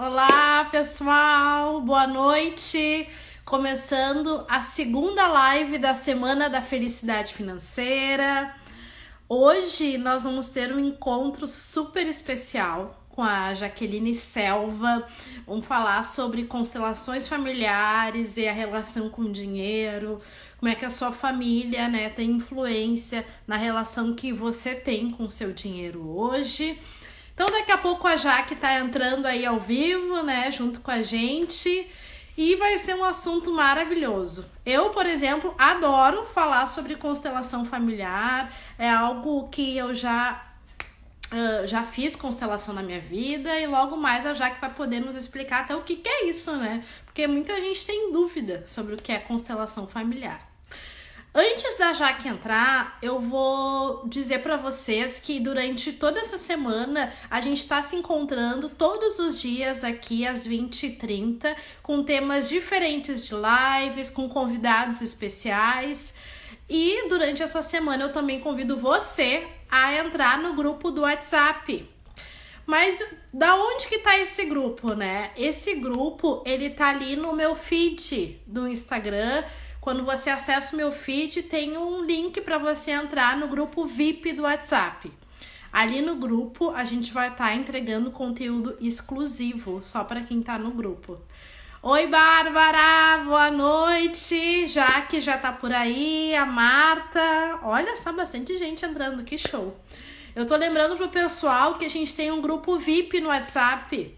Olá, pessoal! Boa noite! Começando a segunda live da Semana da Felicidade Financeira. Hoje nós vamos ter um encontro super especial com a Jaqueline Selva. Vamos falar sobre constelações familiares e a relação com o dinheiro, como é que a sua família, né, tem influência na relação que você tem com o seu dinheiro hoje. Então daqui a pouco a Jaque tá entrando aí ao vivo, né, junto com a gente, e vai ser um assunto maravilhoso. Eu, por exemplo, adoro falar sobre constelação familiar, é algo que eu já fiz constelação na minha vida, e logo mais a Jaque vai poder nos explicar até o que é isso, né? Porque muita gente tem dúvida sobre o que é constelação familiar. Antes da Jaque entrar, eu vou dizer para vocês que durante toda essa semana a gente está se encontrando todos os dias aqui às 20h30 com temas diferentes de lives, com convidados especiais. E durante essa semana eu também convido você a entrar no grupo do WhatsApp. Mas da onde que tá esse grupo, né? Esse grupo, ele tá ali no meu feed do Instagram. Quando você acessa o meu feed, tem um link para você entrar no grupo VIP do WhatsApp. Ali no grupo, a gente vai estar entregando conteúdo exclusivo, só para quem tá no grupo. Oi, Bárbara! Boa noite! Jaque já tá por aí, a Marta. Olha só, bastante gente entrando, que show! Eu tô lembrando pro pessoal que a gente tem um grupo VIP no WhatsApp,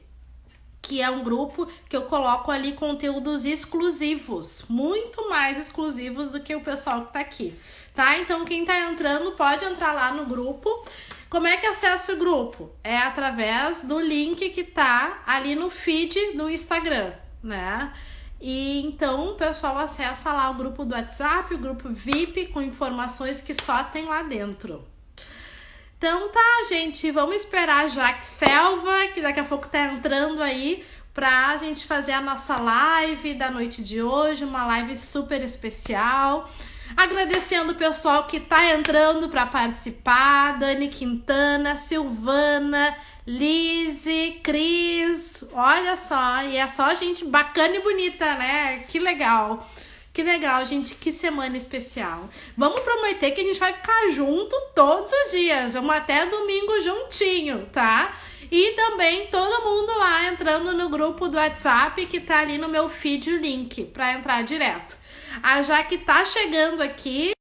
que é um grupo que eu coloco ali conteúdos exclusivos, muito mais exclusivos do que o pessoal que tá aqui, tá? Então quem tá entrando pode entrar lá no grupo. Como é que acessa o grupo? É através do link que tá ali no feed do Instagram, né? E então o pessoal acessa lá o grupo do WhatsApp, o grupo VIP, com informações que só tem lá dentro. Então tá, gente, vamos esperar a Jaque Selva, que daqui a pouco tá entrando aí, pra gente fazer a nossa live da noite de hoje, uma live super especial. Agradecendo o pessoal que tá entrando para participar, Dani Quintana, Silvana, Lise, Cris, olha só, e é só gente bacana e bonita, né? Que legal. Que legal, gente, que semana especial. Vamos prometer que a gente vai ficar junto todos os dias. Vamos até domingo juntinho, tá? E também todo mundo lá entrando no grupo do WhatsApp que tá ali no meu feed o link para entrar direto. A Jaque tá chegando aqui.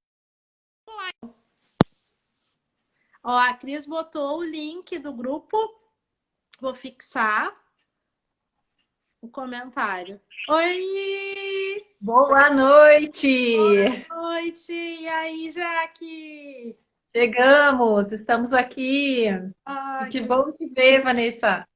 Ó, a Cris botou o link do grupo. Vou fixar o comentário. Oi! Boa noite! Boa noite! E aí, Jaque? Chegamos, estamos aqui. E Ai, que coisa. bom te ver, Vanessa.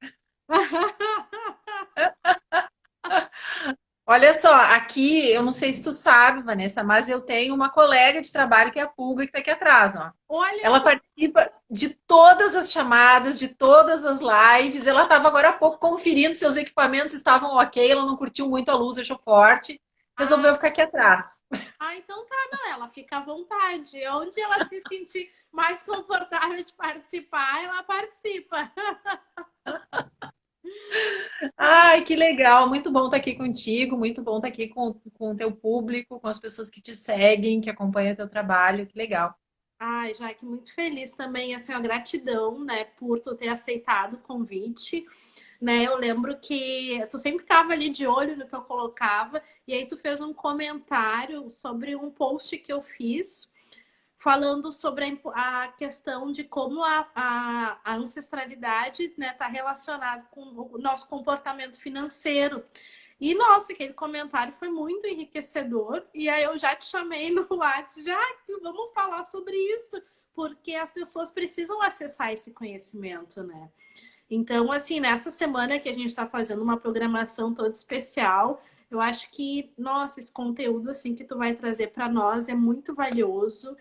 Olha só, aqui, eu não sei se tu sabe, Vanessa, mas eu tenho uma colega de trabalho que é a Pulga, que está aqui atrás, ó. Olha Ela só. participa de todas as chamadas, de todas as lives. Ela estava agora há pouco conferindo se os equipamentos estavam ok. Ela não curtiu muito a luz, achou forte. Ah, Resolveu ficar aqui atrás. então tá, não, ela fica à vontade. Onde ela se sentir mais confortável de participar, ela participa. Ai, que legal! Muito bom estar aqui contigo, muito bom estar aqui com o teu público, com as pessoas que te seguem, que acompanham o teu trabalho. Que legal. Ai, Jaque, muito feliz também, assim, a gratidão, né, por tu ter aceitado o convite, né, eu lembro que tu sempre ficava ali de olho no que eu colocava, e aí tu fez um comentário sobre um post que eu fiz, falando sobre a questão de como a ancestralidade, né, está relacionada com o nosso comportamento financeiro. E, nossa, aquele comentário foi muito enriquecedor. E aí eu já te chamei no WhatsApp, já vamos falar sobre isso, porque as pessoas precisam acessar esse conhecimento, né? Então, assim, nessa semana que a gente está fazendo uma programação toda especial, eu acho que, nossa, esse conteúdo assim que tu vai trazer para nós é muito valioso.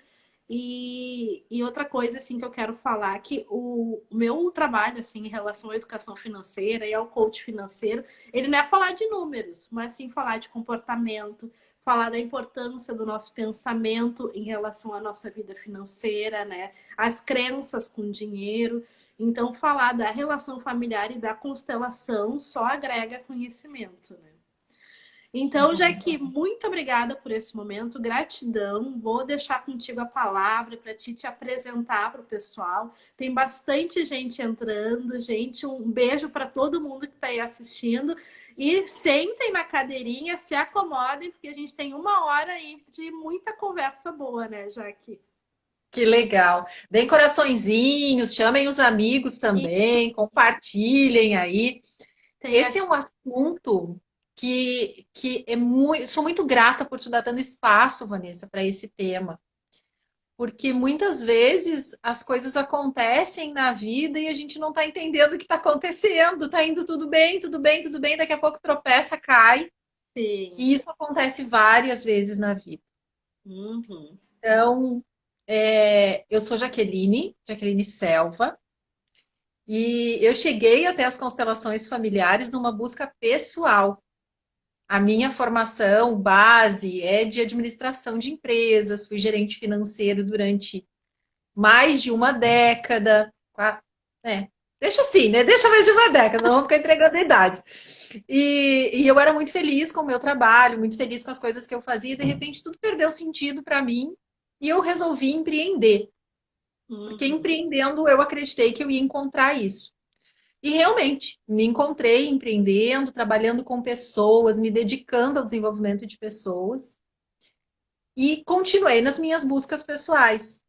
E outra coisa assim que eu quero falar que o meu trabalho assim em relação à educação financeira e ao coach financeiro, ele não é falar de números, mas sim falar de comportamento, falar da importância do nosso pensamento em relação à nossa vida financeira, né? As crenças com dinheiro. Então, falar da relação familiar e da constelação só agrega conhecimento, né? Então, Jaque, muito obrigada por esse momento, gratidão. Vou deixar contigo a palavra para te apresentar para o pessoal. Tem bastante gente entrando, gente. Um beijo para todo mundo que está aí assistindo. E sentem na cadeirinha, se acomodem, porque a gente tem 1 hora aí de muita conversa boa, né, Jaque? Que legal. Deem coraçõezinhos, chamem os amigos E também, compartilhem aí. tem Esse é um assunto que é muito, sou muito grata por tu estar dando espaço, Vanessa, para esse tema. Porque muitas vezes as coisas acontecem na vida e a gente não está entendendo o que está acontecendo. Está indo tudo bem, tudo bem, tudo bem, daqui a pouco tropeça, cai. sim. E isso acontece várias vezes na vida. Uhum. Então, eu sou Jaqueline Selva, e eu cheguei até as constelações familiares numa busca pessoal. A minha formação base é de administração de empresas, fui gerente financeiro durante mais de uma década. Deixa assim, né? Deixa mais de uma década, não vamos ficar entregando a idade. E eu era muito feliz com o meu trabalho, muito feliz com as coisas que eu fazia, e de repente tudo perdeu sentido para mim e eu resolvi empreender. Porque Uhum. empreendendo eu acreditei que eu ia encontrar isso. E realmente, me encontrei empreendendo, trabalhando com pessoas, me dedicando ao desenvolvimento de pessoas. E continuei nas minhas buscas pessoais,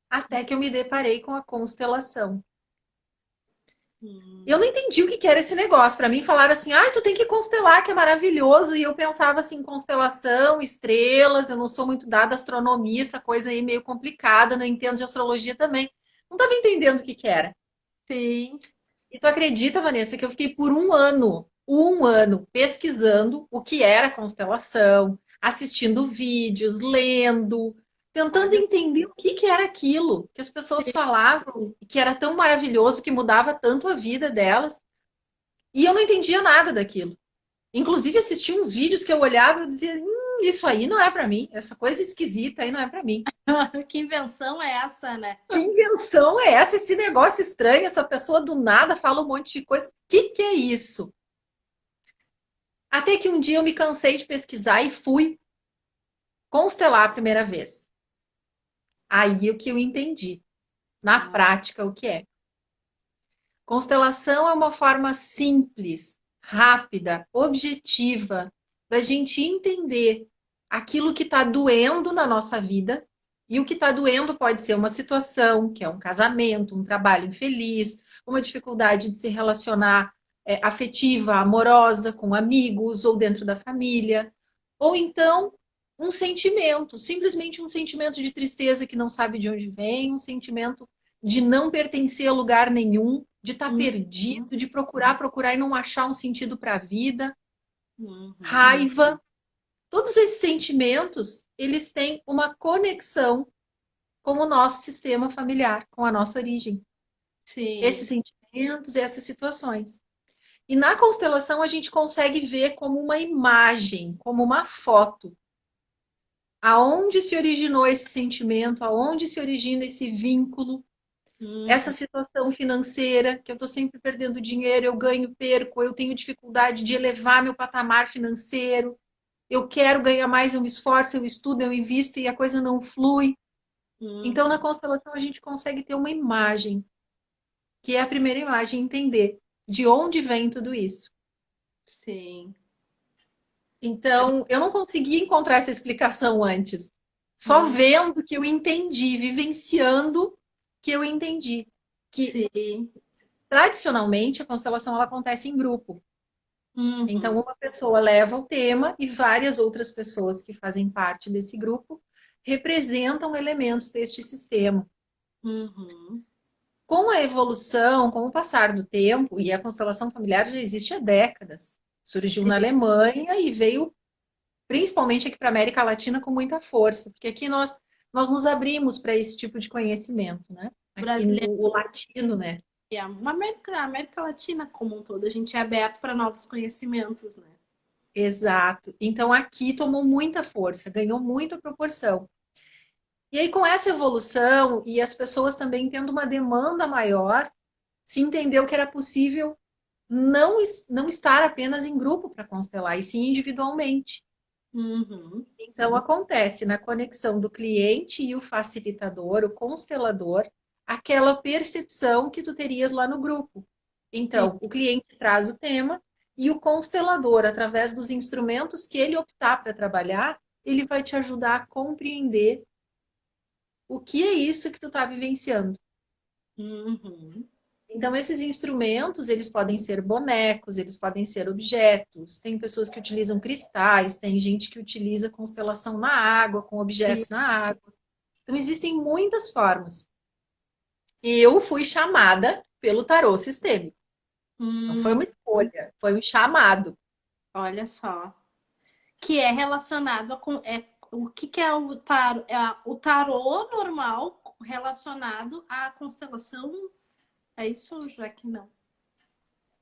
até que eu me deparei com a constelação. Eu Uhum. não entendi o que era esse negócio. Para mim, falaram assim: ah, tu tem que constelar, que é maravilhoso. E eu pensava assim: constelação, estrelas. Eu não sou muito dada à astronomia, essa coisa aí meio complicada. Não entendo de astrologia também. Não estava entendendo o que era. Sim. E tu acredita, Vanessa, que eu fiquei por um ano, pesquisando o que era constelação, assistindo vídeos, lendo, tentando Olha, entender o que era aquilo que as pessoas falavam, que era tão maravilhoso, que mudava tanto a vida delas. E eu não entendia nada daquilo. Inclusive, assisti uns vídeos que eu olhava e eu dizia: isso aí não é para mim, essa coisa esquisita aí não é para mim. que invenção é essa, né? Que invenção é essa? Esse negócio estranho, essa pessoa do nada fala um monte de coisa. O que é isso? Até que um dia eu me cansei de pesquisar e fui constelar a primeira vez. Aí o que eu entendi, na Ah, prática, o que é. Constelação é uma forma simples, rápida, objetiva da gente entender aquilo que está doendo na nossa vida. E o que está doendo pode ser uma situação, que é um casamento, um trabalho infeliz, uma dificuldade de se relacionar afetiva, amorosa, com amigos ou dentro da família. Ou então um sentimento, simplesmente um sentimento de tristeza que não sabe de onde vem, um sentimento de não pertencer a lugar nenhum, de estar uhum. perdido, de procurar, procurar e não achar um sentido para a vida, Uhum. raiva. Todos esses sentimentos, eles têm uma conexão com o nosso sistema familiar, com a nossa origem. Sim. Esses sentimentos, essas situações. E na constelação a gente consegue ver como uma imagem, como uma foto, aonde se originou esse sentimento, aonde se origina esse vínculo, essa Uhum. situação financeira, que eu estou sempre perdendo dinheiro, eu ganho, perco, eu tenho dificuldade de elevar meu patamar financeiro, eu quero ganhar mais, eu me esforço, eu estudo, eu invisto e a coisa não flui. Então, na Uhum. constelação, a gente consegue ter uma imagem, que é a primeira imagem, entender de onde vem tudo isso. Sim. Então, eu não consegui encontrar essa explicação antes. Só Uhum. vendo que eu entendi, vivenciando que eu entendi. Que Sim. tradicionalmente a constelação ela acontece em grupo. Então, Uhum. uma pessoa leva o tema e várias outras pessoas que fazem parte desse grupo representam elementos deste sistema. Uhum. Com a evolução, com o passar do tempo, e a constelação familiar já existe há décadas, surgiu na Sim. Alemanha e veio principalmente aqui para a América Latina com muita força, porque aqui nós nos abrimos para esse tipo de conhecimento, né? Aqui Brasileiro o latino, né? e a América Latina como um todo, a gente é aberto para novos conhecimentos, né? Exato. Então aqui tomou muita força, ganhou muita proporção. E aí, com essa evolução e as pessoas também tendo uma demanda maior, se entendeu que era possível não estar apenas em grupo para constelar, e sim individualmente. Uhum. Então, acontece na conexão do cliente e o facilitador, o constelador, aquela percepção que tu terias lá no grupo. Sim. Então, o cliente traz o tema e o constelador, através dos instrumentos que ele optar para trabalhar, ele vai te ajudar a compreender o que é isso que tu está vivenciando. Uhum. Então, esses instrumentos, eles podem ser bonecos, eles podem ser objetos. Tem pessoas que utilizam cristais, tem gente que utiliza constelação na água, com Sim. objetos na água. Então, existem muitas formas. E eu fui chamada pelo tarô sistêmico. Não foi uma Hum, escolha, foi um chamado. olha só. Que é relacionado o que é o tarô? O tarô normal relacionado à constelação. É isso, já que não.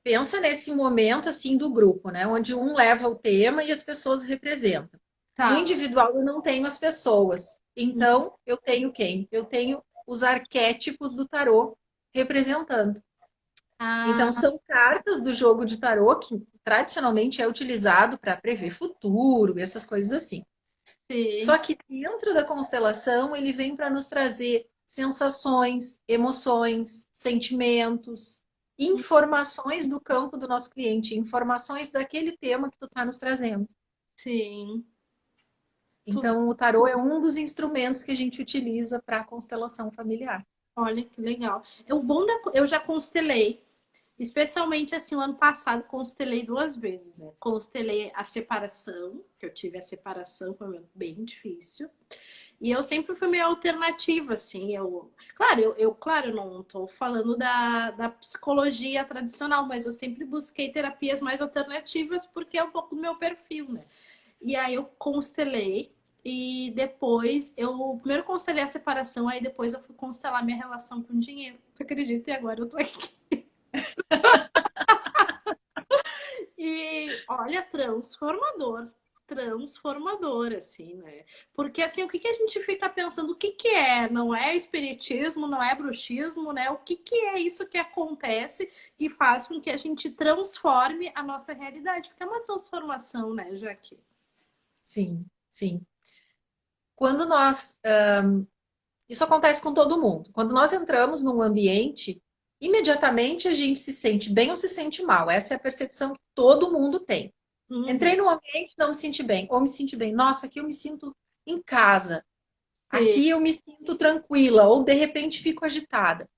Pensa nesse momento assim do grupo, né? Onde um leva o tema e as pessoas representam. No Tá. individual eu não tenho as pessoas. Então, eu tenho quem? Eu tenho os arquétipos do tarô representando. Então, Ah, são cartas do jogo de tarô que tradicionalmente é utilizado para prever futuro, essas coisas assim. Só sim. que dentro da constelação, ele vem para nos trazer sensações, emoções, sentimentos, informações do campo do nosso cliente, informações daquele tema que tu está nos trazendo. Sim. Tu vê. Então, o tarô é um dos instrumentos que a gente utiliza para a constelação familiar. Olha que legal. O bom eu já constelei. Especialmente assim, o ano passado constelei duas vezes, né? Constelei a separação, que eu tive a separação, foi bem difícil. E eu sempre fui meio alternativa, assim. Claro, eu não estou falando da psicologia tradicional, mas eu sempre busquei terapias mais alternativas porque é um pouco do meu perfil, né? E aí eu constelei. E depois eu primeiro constelei a separação, aí depois eu fui constelar minha relação com o dinheiro. Você acredita? E agora eu tô aqui. E olha, transformador, assim, né? Porque assim, o que que a gente fica pensando? O que que é? Não é espiritismo, não é bruxismo, né? O que que é isso que acontece e faz com que a gente transforme a nossa realidade? Porque é uma transformação, né, Jaque? Sim, sim. Quando nós Isso acontece com todo mundo. Quando nós entramos num ambiente, imediatamente a gente se sente bem ou se sente mal. Essa é a percepção que todo mundo tem. Uhum. Entrei num ambiente, não me senti bem, ou me senti bem. Nossa, aqui eu me sinto em casa. Sim. Aqui eu me sinto tranquila, ou de repente fico agitada.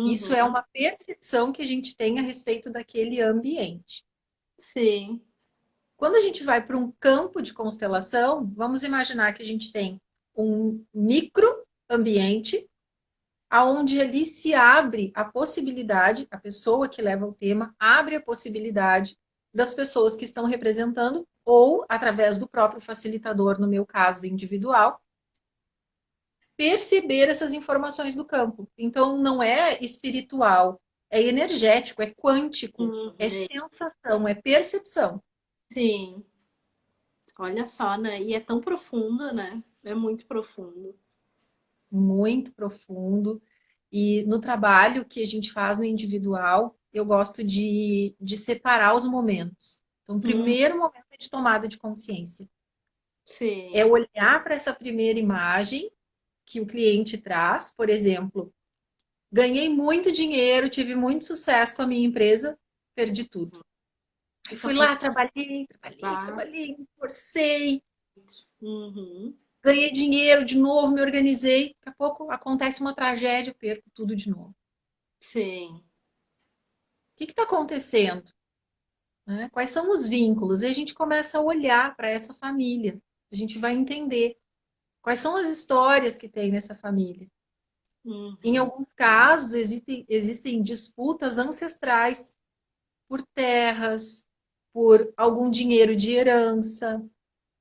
Isso é Uhum. uma percepção que a gente tem a respeito daquele ambiente. Sim. Quando a gente vai para um campo de constelação, vamos imaginar que a gente tem um micro ambiente aonde ali se abre a possibilidade, a pessoa que leva o tema abre a possibilidade das pessoas que estão representando ou através do próprio facilitador, no meu caso individual, perceber essas informações do campo. Então não é espiritual, é energético, é quântico, é Uhum. sensação, é percepção. Sim. Olha só, né? E é tão profundo, né? É muito profundo. Muito profundo. E no trabalho que a gente faz no individual, eu gosto de separar os momentos. Então, o Hum, primeiro momento é de tomada de consciência. É sim. olhar para essa primeira imagem que o cliente traz, por exemplo, ganhei muito dinheiro, tive muito sucesso com a minha empresa, perdi tudo. Aí Isso fui lá, acontece. trabalhei, me forcei, Uhum. ganhei dinheiro de novo, me organizei. Daqui a pouco acontece uma tragédia, perco tudo de novo. Sim. O que está acontecendo? Né? Quais são os vínculos? E a gente começa a olhar para essa família. A gente vai entender quais são as histórias que tem nessa família. Em Uhum. alguns casos, existem disputas ancestrais por terras, por algum dinheiro de herança,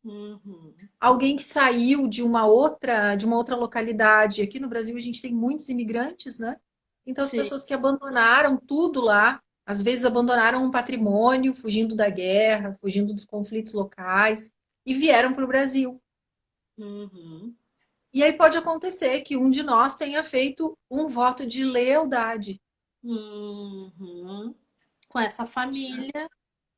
Uhum. alguém que saiu de uma outra localidade. Aqui no Brasil a gente tem muitos imigrantes, né? Então as Sim. pessoas que abandonaram tudo lá, às vezes abandonaram um patrimônio, fugindo da guerra, fugindo dos conflitos locais e vieram para o Brasil. Uhum. E aí pode acontecer que um de nós tenha feito um voto de lealdade. Uhum. Com essa família,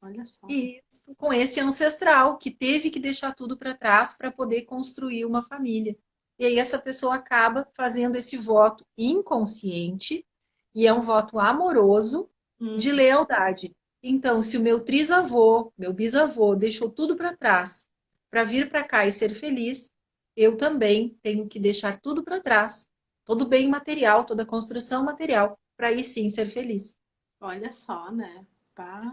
olha só. Isso, com esse ancestral que teve que deixar tudo para trás para poder construir uma família. E aí essa pessoa acaba fazendo esse voto inconsciente e é um voto amoroso de Uhum. lealdade. Então, se o meu trisavô, meu bisavô deixou tudo para trás para vir para cá e ser feliz, eu também tenho que deixar tudo para trás, todo bem material, toda construção material, para aí sim ser feliz. Olha só, né? Pá.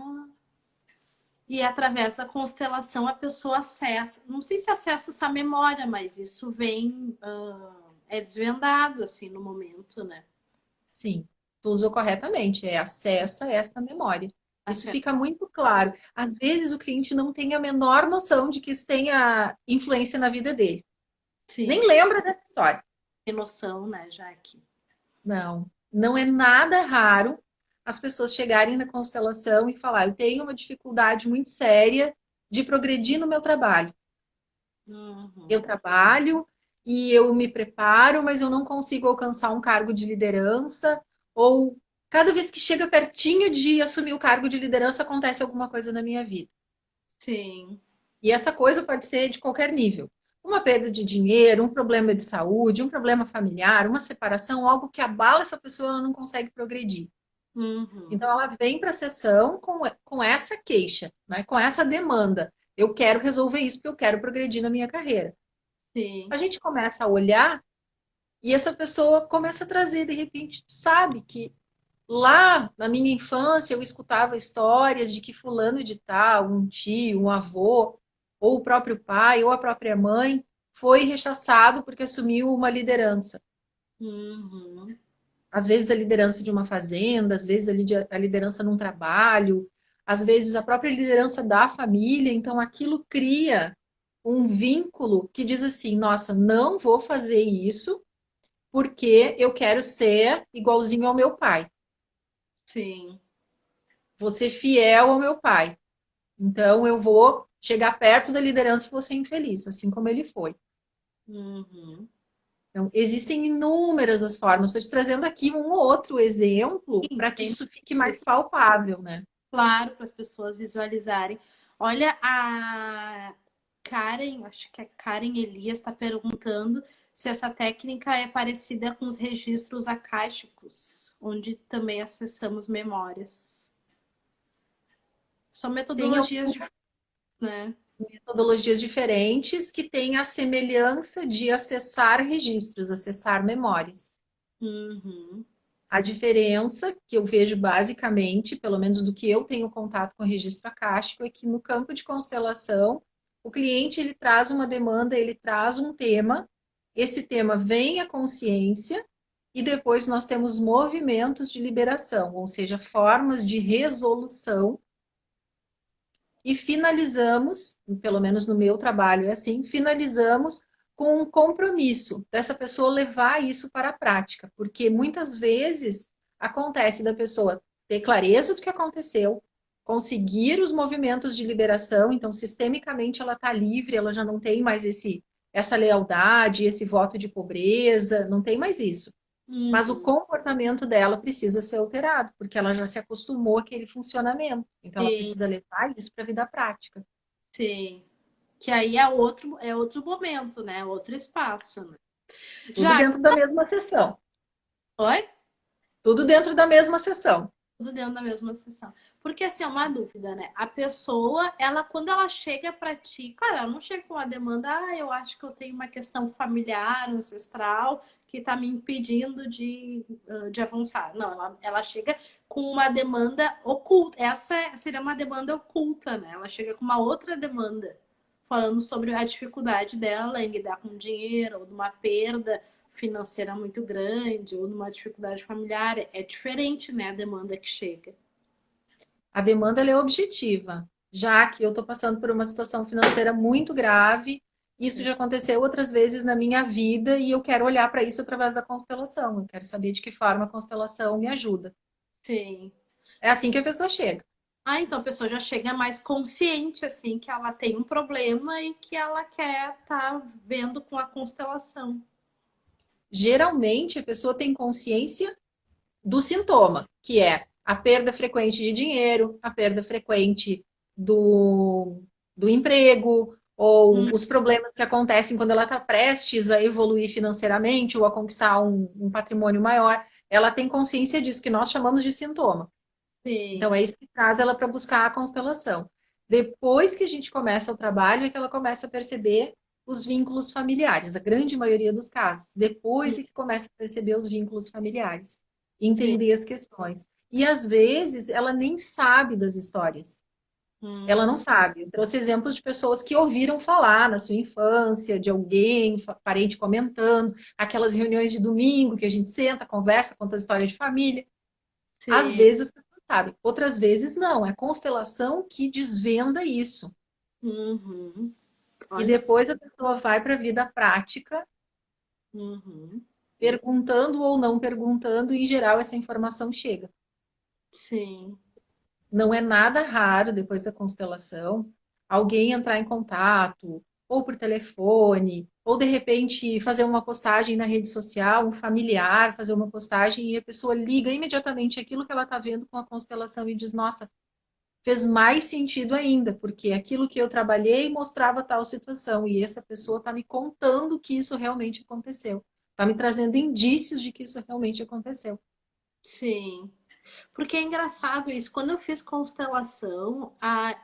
E através da constelação a pessoa acessa, não sei se acessa essa memória, mas isso vem, é desvendado assim no momento, né? Sim, tu usou corretamente, é acessa esta memória. Isso Acessa. fica muito claro. Às vezes o cliente não tem a menor noção de que isso tenha influência na vida dele. Sim, Nem lembra dessa história. tem noção, né, Jaque? Não, não é nada raro as pessoas chegarem na constelação e falar: eu tenho uma dificuldade muito séria de progredir no meu trabalho. Eu Uhum. trabalho e eu me preparo, mas eu não consigo alcançar um cargo de liderança, ou cada vez que chega pertinho de assumir o cargo de liderança, acontece alguma coisa na minha vida. Sim. E essa coisa pode ser de qualquer nível. Uma perda de dinheiro, um problema de saúde, um problema familiar, uma separação, algo que abala essa pessoa, ela não consegue progredir. Uhum. Então, ela vem para a sessão com essa queixa, né? Com essa demanda. Eu quero resolver isso porque eu quero progredir na minha carreira. Sim. A gente começa a olhar e essa pessoa começa a trazer, de repente, sabe que lá na minha infância eu escutava histórias de que fulano de tal, um tio, um avô, ou o próprio pai, ou a própria mãe, foi rechaçado porque assumiu uma liderança. Uhum. Às vezes a liderança de uma fazenda, às vezes a liderança num trabalho, às vezes a própria liderança da família. Então aquilo cria um vínculo que diz assim: nossa, não vou fazer isso porque eu quero ser igualzinho ao meu pai. Sim. Vou ser fiel ao meu pai. Então eu vou chegar perto da liderança e vou ser infeliz, assim como ele foi. Uhum. Então, existem inúmeras as formas. Estou te trazendo aqui um ou outro exemplo Sim, para que tem isso fique mais isso, palpável, né? claro, para as pessoas visualizarem. Olha, a Karen, acho que é Karen Elias, está perguntando se essa técnica é parecida com os registros akáshicos, onde também acessamos memórias. São Tem metodologias diferentes, né? metodologias diferentes que têm a semelhança de acessar registros, acessar memórias. Uhum. A diferença que eu vejo basicamente, pelo menos do que eu tenho contato com o registro akáshico, é que no campo de constelação, o cliente ele traz uma demanda, ele traz um tema, esse tema vem à consciência e depois nós temos movimentos de liberação, ou seja, formas de resolução e finalizamos, pelo menos no meu trabalho é assim, finalizamos com um compromisso dessa pessoa levar isso para a prática, porque muitas vezes acontece da pessoa ter clareza do que aconteceu, conseguir os movimentos de liberação, então sistemicamente ela está livre, ela já não tem mais essa lealdade, esse voto de pobreza, não tem mais isso. Mas o Uhum. comportamento dela precisa ser alterado, porque ela já se acostumou àquele funcionamento. Então, ela Sim, precisa levar isso para a vida prática. sim. Que aí é outro momento, né? Outro espaço, né? Tudo Já, dentro da mesma sessão. oi? Tudo dentro da mesma sessão. Tudo dentro da mesma sessão. Porque assim, é uma dúvida, né? A pessoa, ela, quando ela chega para ti, cara, ela não chega com uma demanda, eu acho que eu tenho uma questão familiar, ancestral, que está me impedindo de avançar. Não, ela chega com uma demanda oculta. Seria uma demanda oculta, né? Ela chega com uma outra demanda, falando sobre a dificuldade dela em lidar com dinheiro, ou de uma perda financeira muito grande ou numa dificuldade familiar, é diferente, né, a demanda que chega. A demanda é objetiva, já que eu estou passando por uma situação financeira muito grave. Isso já aconteceu outras vezes na minha vida e eu quero olhar para isso através da constelação. Eu quero saber de que forma a constelação me ajuda. Sim. É assim que a pessoa chega. Ah, então a pessoa já chega mais consciente, assim, que ela tem um problema e que ela quer estar vendo com a constelação. Geralmente, a pessoa tem consciência do sintoma, que é a perda frequente de dinheiro, a perda frequente do emprego, ou Hum, os problemas que acontecem quando ela está prestes a evoluir financeiramente ou a conquistar um patrimônio maior. Ela tem consciência disso, que nós chamamos de sintoma. Então, sim. é isso que traz ela para buscar a constelação. Depois que a gente começa o trabalho, é que ela começa a perceber os vínculos familiares, a grande maioria dos casos. Depois é que começa a perceber os vínculos familiares, Sim. entender as questões. E às vezes ela nem sabe das histórias. Ela Hum, não sabe. Eu trouxe exemplos de pessoas que ouviram falar na sua infância, de alguém, parente comentando, aquelas reuniões de domingo que a gente senta, conversa, conta as histórias de família. Às sim. vezes as pessoas sabem, outras vezes não. É a constelação que desvenda isso. Uhum. E Olha só. depois a pessoa vai para a vida prática, Uhum. perguntando ou não perguntando, e em geral essa informação chega. Sim. Não é nada raro, depois da constelação, alguém entrar em contato, ou por telefone, ou de repente fazer uma postagem na rede social, um familiar fazer uma postagem e a pessoa liga imediatamente aquilo que ela está vendo com a constelação e diz: Nossa, fez mais sentido ainda, porque aquilo que eu trabalhei mostrava tal situação e essa pessoa está me contando que isso realmente aconteceu. Está me trazendo indícios de que isso realmente aconteceu. Sim. Porque é engraçado isso. Quando eu fiz constelação,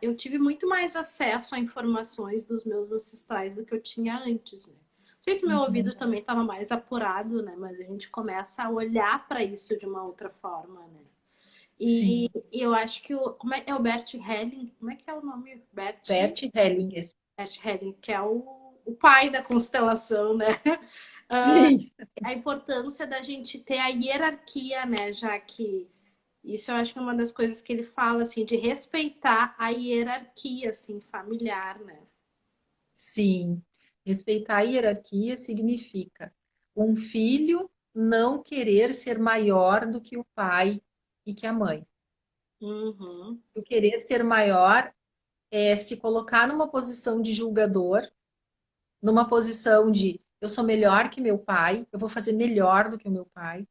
eu tive muito mais acesso a informações dos meus ancestrais do que eu tinha antes, né? Não sei se meu ouvido Uhum. também estava mais apurado, né? Mas a gente começa a olhar para isso de uma outra forma, né? E, Sim, e eu acho que como é o Bert Helling? Como é que é o nome? Bert Hellinger. Bert Helling, que é o pai da constelação, né? Ah, Sim. a importância da gente ter a hierarquia, né? Já que isso eu acho que é uma das coisas que ele fala, assim, de respeitar a hierarquia, assim, familiar, né? Sim. Respeitar a hierarquia significa um filho não querer ser maior do que o pai e que a mãe. Uhum, O querer ser maior é se colocar numa posição de julgador, numa posição de eu sou melhor que meu pai, eu vou fazer melhor do que o meu pai,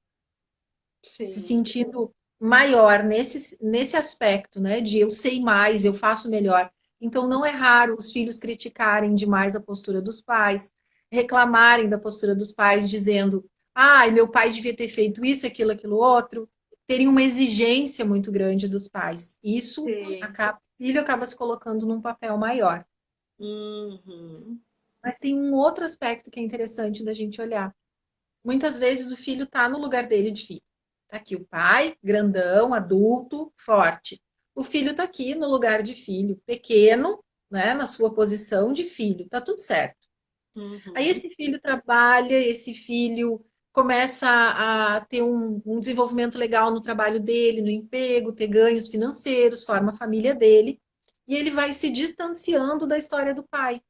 se sim, sentindo maior nesse aspecto, né, de eu sei mais, eu faço melhor. Então não é raro os filhos criticarem demais a postura dos pais, reclamarem da postura dos pais, dizendo: "Ah, meu pai devia ter feito isso, aquilo, aquilo outro", terem uma exigência muito grande dos pais. Isso sim. acaba, o filho acaba se colocando num papel maior. Uhum, Mas tem um outro aspecto que é interessante da gente olhar. Muitas vezes o filho está no lugar dele de filho. Está aqui o pai, grandão, adulto, forte. O filho está aqui no lugar de filho, pequeno, né, na sua posição de filho. Tá tudo certo. Aí uhum, esse filho trabalha, esse filho começa a ter um desenvolvimento legal no trabalho dele, no emprego, ter ganhos financeiros, forma a família dele, e ele vai se distanciando da história do pai.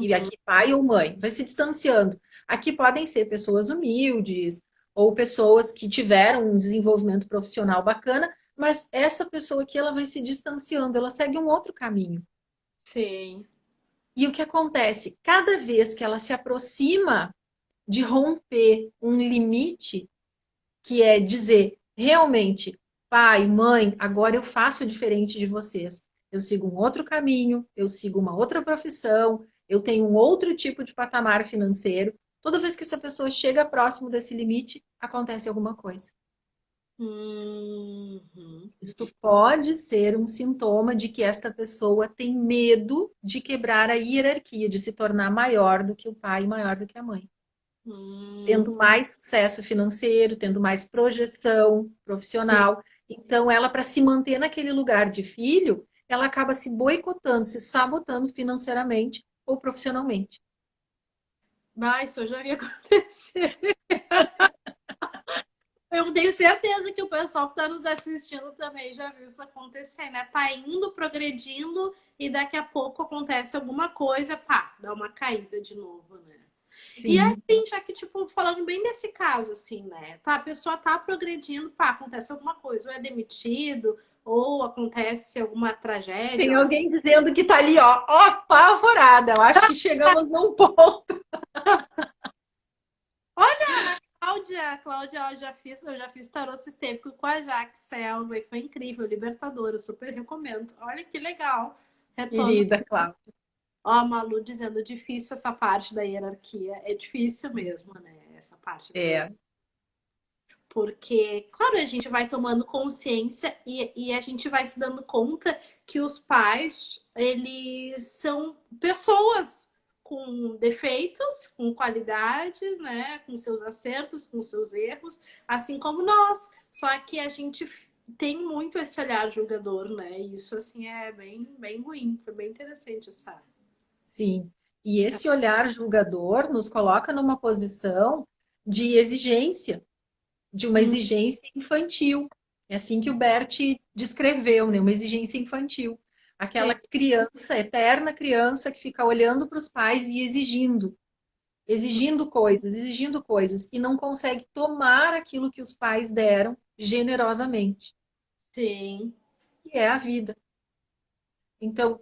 E uhum, aqui pai ou mãe, vai se distanciando. Aqui podem ser pessoas humildes ou pessoas que tiveram um desenvolvimento profissional bacana, mas essa pessoa aqui ela vai se distanciando, ela segue um outro caminho. sim. E o que acontece? Cada vez que ela se aproxima de romper um limite, que é dizer realmente, pai, mãe, agora eu faço diferente de vocês. Eu sigo um outro caminho, eu sigo uma outra profissão, eu tenho um outro tipo de patamar financeiro. Toda vez que essa pessoa chega próximo desse limite, acontece alguma coisa. Uhum. Isso pode ser um sintoma de que esta pessoa tem medo de quebrar a hierarquia, de se tornar maior do que o pai, maior do que a mãe. Uhum. Tendo mais sucesso financeiro, tendo mais projeção profissional. Então, ela, para se manter naquele lugar de filho, ela acaba se boicotando, se sabotando financeiramente ou profissionalmente. Mas isso eu já vi acontecer. Eu tenho certeza que o pessoal que está nos assistindo também já viu isso acontecer, né? Tá indo, progredindo e daqui a pouco acontece alguma coisa, pá, dá uma caída de novo, né? E Sim. assim, já que, tipo, falando bem desse caso, assim, né? Tá, a pessoa tá progredindo, pá, acontece alguma coisa, ou é demitido, ou acontece alguma tragédia. Tem alguém dizendo que tá ali, ó, apavorada. Eu acho que chegamos num ponto. A Cláudia, ó, eu já fiz tarô sistêmico com a Jaque Selva e foi incrível, libertador, eu super recomendo. Olha que legal. Retorno. Querida Cláudia. Ó, a Malu dizendo, difícil essa parte da hierarquia. É difícil mesmo, né? Essa parte da hierarquia. É, Porque, claro, a gente vai tomando consciência e a gente vai se dando conta que os pais, eles são pessoas com defeitos, com qualidades, né? Com seus acertos, com seus erros, assim como nós. Só que a gente tem muito esse olhar julgador, né? E isso, assim, é bem, bem ruim. Foi bem interessante, sabe? sim. E esse olhar julgador nos coloca numa posição de exigência, de uma exigência infantil. É assim que o Bert descreveu, né? Uma exigência infantil. Aquela criança, eterna criança que fica olhando para os pais e exigindo coisas, e não consegue tomar aquilo que os pais deram generosamente, Sim. que é a vida. Então,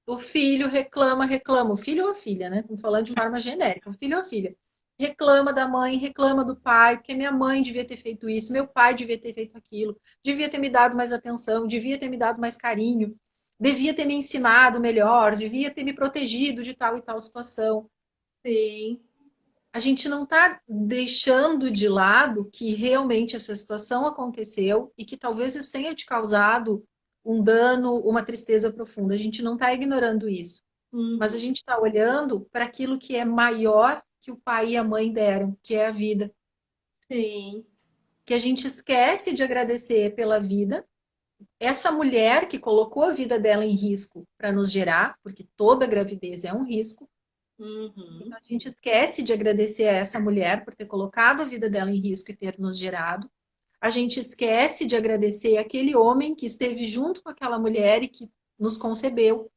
o filho reclama, o filho ou a filha, né? Estamos falando de forma genérica, o filho ou a filha. Reclama da mãe, reclama do pai, porque minha mãe devia ter feito isso, meu pai devia ter feito aquilo, devia ter me dado mais atenção, devia ter me dado mais carinho, devia ter me ensinado melhor, devia ter me protegido de tal e tal situação. Sim. A gente não está deixando de lado que realmente essa situação aconteceu e que talvez isso tenha te causado um dano, uma tristeza profunda. A gente não está ignorando isso. Mas a Uhum. gente está olhando para aquilo que é maior que o pai e a mãe deram, que é a vida. Sim. Que a gente esquece de agradecer pela vida. Essa mulher que colocou a vida dela em risco para nos gerar, porque toda gravidez é um risco. Uhum. Então a gente esquece de agradecer a essa mulher por ter colocado a vida dela em risco e ter nos gerado. A gente esquece de agradecer aquele homem que esteve junto com aquela mulher e que nos concebeu.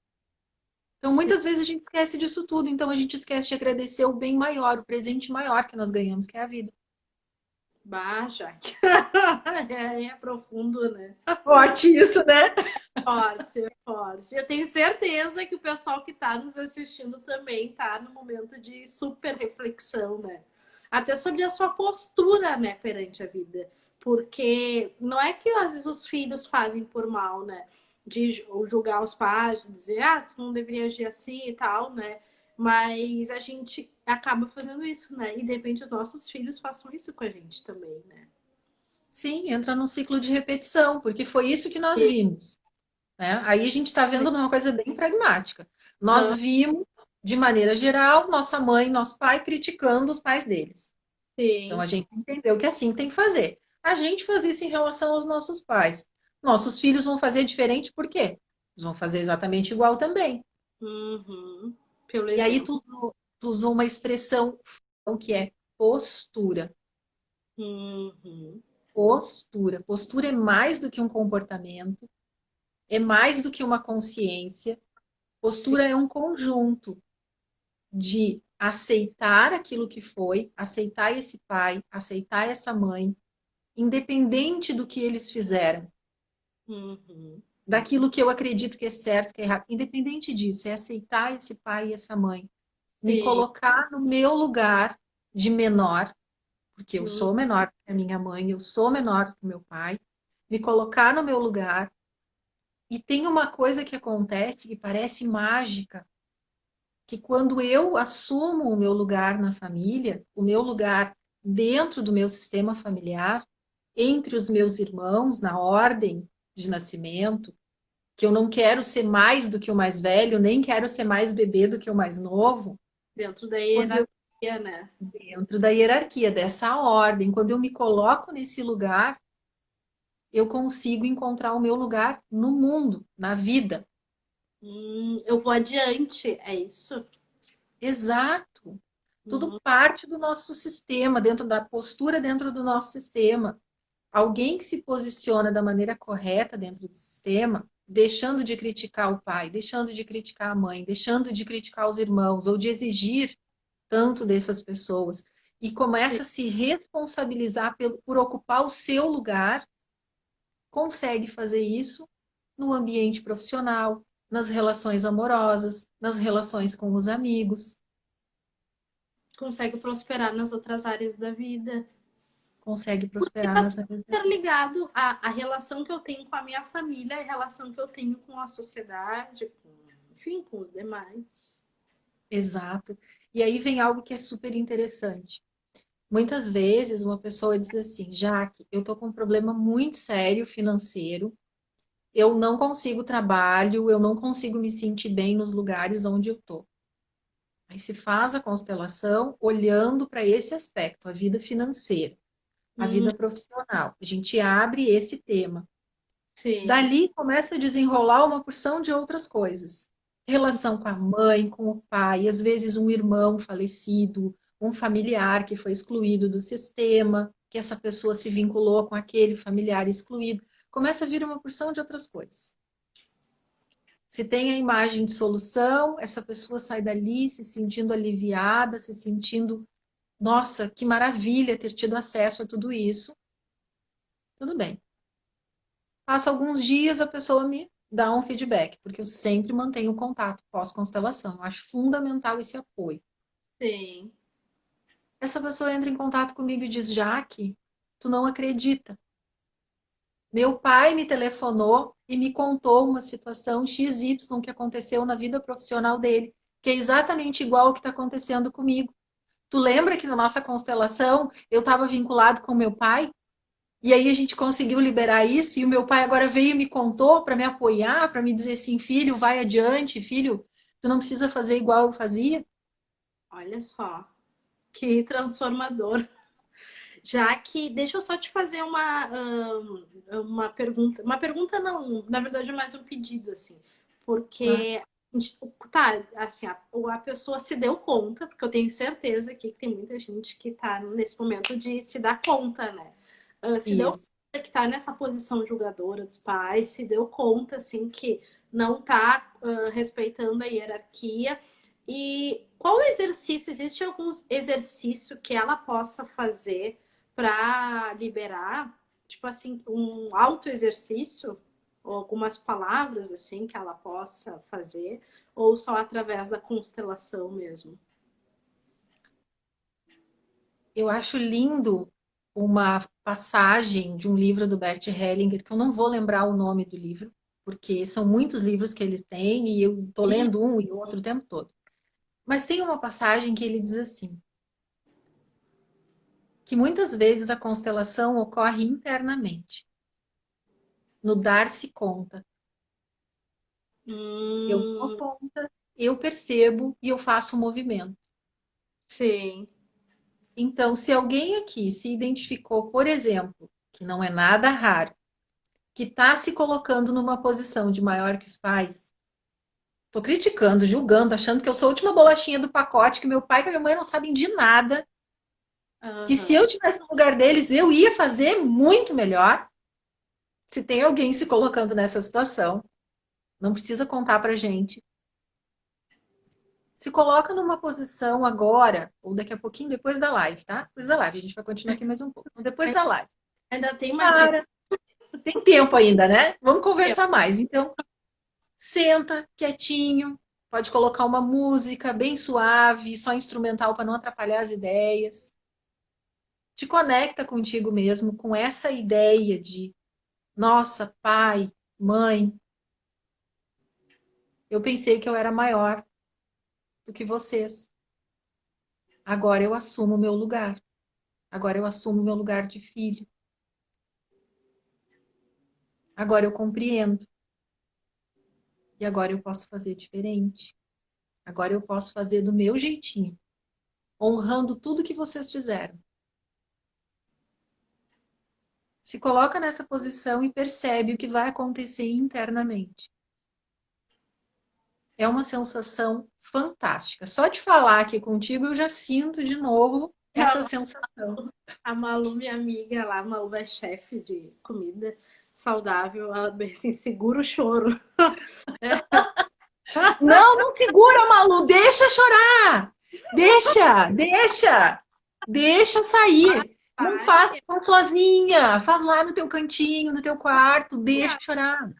Então, Sim. muitas vezes a gente esquece disso tudo, então a gente esquece de agradecer o bem maior, o presente maior que nós ganhamos, que é a vida. Bah, Jaque. É profundo, né? Forte isso, né? Forte, forte. Eu tenho certeza que o pessoal que está nos assistindo também está no momento de super reflexão, né? Até sobre a sua postura, né, perante a vida. Porque não é que às vezes os filhos fazem por mal, né? De julgar os pais, de dizer, ah, tu não deveria agir assim e tal, né? Mas a gente acaba fazendo isso, né? E de repente os nossos filhos façam isso com a gente também, né? Sim, entra num ciclo de repetição, porque foi isso que nós vimos. Né? Aí a gente está vendo uma coisa bem pragmática. Nós vimos, de maneira geral, nossa mãe, nosso pai criticando os pais deles. Então Sim. a gente entendeu que assim tem que fazer. A gente faz isso em relação aos nossos pais. Nossos filhos vão fazer diferente, por quê? Eles vão fazer exatamente igual também. Uhum. Pelo E aí exemplo. tu usou uma expressão que é postura. Uhum. Postura. Postura é mais do que um comportamento, é mais do que uma consciência. Sim. Postura é um conjunto de aceitar aquilo que foi, aceitar esse pai, aceitar essa mãe, independente do que eles fizeram, Uhum. daquilo que eu acredito que é certo, que é errado, independente disso, é aceitar esse pai e essa mãe, me Sim. colocar no meu lugar de menor, porque eu Uhum. sou menor que a minha mãe, eu sou menor que o meu pai, me colocar no meu lugar. E tem uma coisa que acontece que parece mágica, que quando eu assumo o meu lugar na família, o meu lugar dentro do meu sistema familiar, entre os meus irmãos, na ordem de nascimento, que eu não quero ser mais do que o mais velho, nem quero ser mais bebê do que o mais novo, Dentro da quando eu, hierarquia, né? dentro da hierarquia, dessa ordem, quando eu me coloco nesse lugar, eu consigo encontrar o meu lugar no mundo, na vida. Eu vou adiante, é isso? Exato. Tudo Uhum. parte do nosso sistema, dentro da postura dentro do nosso sistema. Alguém que se posiciona da maneira correta dentro do sistema, deixando de criticar o pai, deixando de criticar a mãe, deixando de criticar os irmãos, ou de exigir tanto dessas pessoas, e Sim. começa a se responsabilizar por ocupar o seu lugar, consegue fazer isso no ambiente profissional, nas relações amorosas, nas relações com os amigos. Consegue prosperar nas outras áreas da vida. consegue Porque prosperar tá nessa tudo reserva. interligado a relação que eu tenho com a minha família, a relação que eu tenho com a sociedade, com, enfim, com os demais. Exato. E aí vem algo que é super interessante. Muitas vezes uma pessoa diz assim, Jaque, eu tô com um problema muito sério financeiro, eu não consigo trabalho, eu não consigo me sentir bem nos lugares onde eu tô. Aí se faz a constelação olhando para esse aspecto, a vida financeira, a Hum, vida profissional. A gente abre esse tema. sim. Dali começa a desenrolar uma porção de outras coisas. Relação com a mãe, com o pai, às vezes um irmão falecido, um familiar que foi excluído do sistema, que essa pessoa se vinculou com aquele familiar excluído. Começa a vir uma porção de outras coisas. Se tem a imagem de solução, essa pessoa sai dali se sentindo aliviada, se sentindo, nossa, que maravilha ter tido acesso a tudo isso. Tudo bem. Passa alguns dias, a pessoa me dá um feedback, porque eu sempre mantenho contato pós-constelação. Eu acho fundamental esse apoio. Sim. Essa pessoa entra em contato comigo e diz: Jaque, tu não acredita. Meu pai me telefonou e me contou uma situação XY que aconteceu na vida profissional dele, que é exatamente igual ao que está acontecendo comigo. Tu lembra que na nossa constelação eu estava vinculado com meu pai? E aí a gente conseguiu liberar isso e o meu pai agora veio e me contou para me apoiar, para me dizer assim, filho, vai adiante, filho, tu não precisa fazer igual eu fazia. Olha só, que transformador. Já que, deixa eu só te fazer uma pergunta. Uma pergunta não, na verdade é mais um pedido, assim. Claro. Porque, tá, assim, a pessoa se deu conta, porque eu tenho certeza aqui que tem muita gente que tá nesse momento de se dar conta, né? Se deu Isso. conta que tá nessa posição julgadora dos pais, se deu conta, assim, que não tá respeitando a hierarquia. E qual exercício? Existe algum exercício que ela possa fazer para liberar, tipo assim, um autoexercício, ou algumas palavras assim que ela possa fazer, ou só através da constelação mesmo? Eu acho lindo uma passagem de um livro do Bert Hellinger, que eu não vou lembrar o nome do livro, porque são muitos livros que ele tem e eu estou E lendo um e outro o tempo todo. Mas tem uma passagem que ele diz assim, que muitas vezes a constelação ocorre internamente, no dar-se conta. Eu dou hum, conta, eu percebo e eu faço o movimento. sim, Então, se alguém aqui se identificou, por exemplo, que não é nada raro, que está se colocando numa posição de maior que os pais, estou criticando, julgando, achando que eu sou a última bolachinha do pacote, que meu pai e minha mãe não sabem de nada, que se aham. eu tivesse no lugar deles, eu ia fazer muito melhor. Se tem alguém se colocando nessa situação, não precisa contar para gente. Se coloca numa posição agora, ou daqui a pouquinho, depois da live, tá? Depois da live, a gente vai continuar aqui mais um pouco. Então, depois da live. Ainda tem mais tempo. Para, tem tempo ainda, né? Vamos conversar mais. Então, senta quietinho, pode colocar uma música bem suave, só instrumental para não atrapalhar as ideias. Te conecta contigo mesmo, com essa ideia de, nossa, pai, mãe, eu pensei que eu era maior do que vocês. Agora eu assumo o meu lugar. Agora eu assumo o meu lugar de filho. Agora eu compreendo. E agora eu posso fazer diferente. Agora eu posso fazer do meu jeitinho, honrando tudo que vocês fizeram. Se coloca nessa posição e percebe o que vai acontecer internamente. É uma sensação fantástica. Só de falar aqui contigo, eu já sinto de novo essa sensação. A Malu, minha amiga lá, a Malu é chefe de comida saudável, ela bem assim, segura o choro. Não, não segura, Malu, deixa chorar. Deixa sair. Não Ai, faz sozinha, faz lá no teu cantinho, no teu quarto, deixa chorar.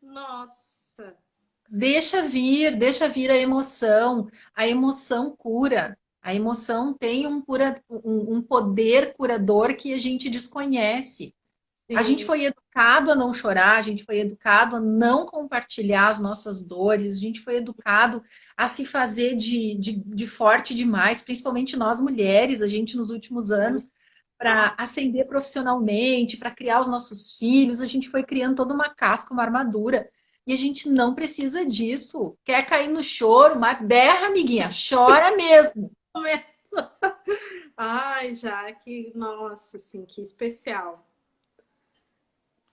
nossa. Deixa vir a emoção. A emoção cura. A emoção tem um poder curador que a gente desconhece. A gente Sim. foi educado a não chorar, a gente foi educado a não compartilhar as nossas dores, a gente foi educado a se fazer de forte demais, principalmente nós mulheres, a gente nos últimos anos, para ascender profissionalmente, para criar os nossos filhos, a gente foi criando toda uma casca, uma armadura. E a gente não precisa disso. Quer cair no choro, mas berra, amiguinha, chora mesmo. Ai, Jaque, nossa, assim, que especial.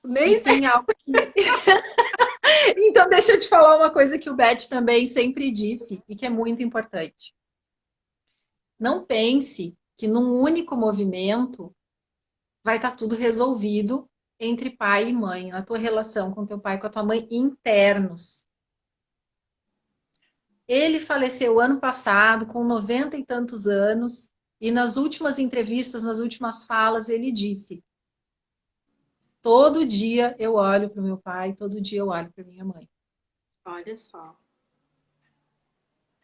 Nem E sei. tem algo que Então, deixa eu te falar uma coisa que o Beth também sempre disse e que é muito importante. Não pense que num único movimento vai estar tudo resolvido entre pai e mãe, na tua relação com teu pai e com a tua mãe internos. Ele faleceu ano passado, com 90 e tantos anos, e nas últimas entrevistas, nas últimas falas, ele disse: todo dia eu olho para o meu pai, todo dia eu olho para minha mãe. Olha só.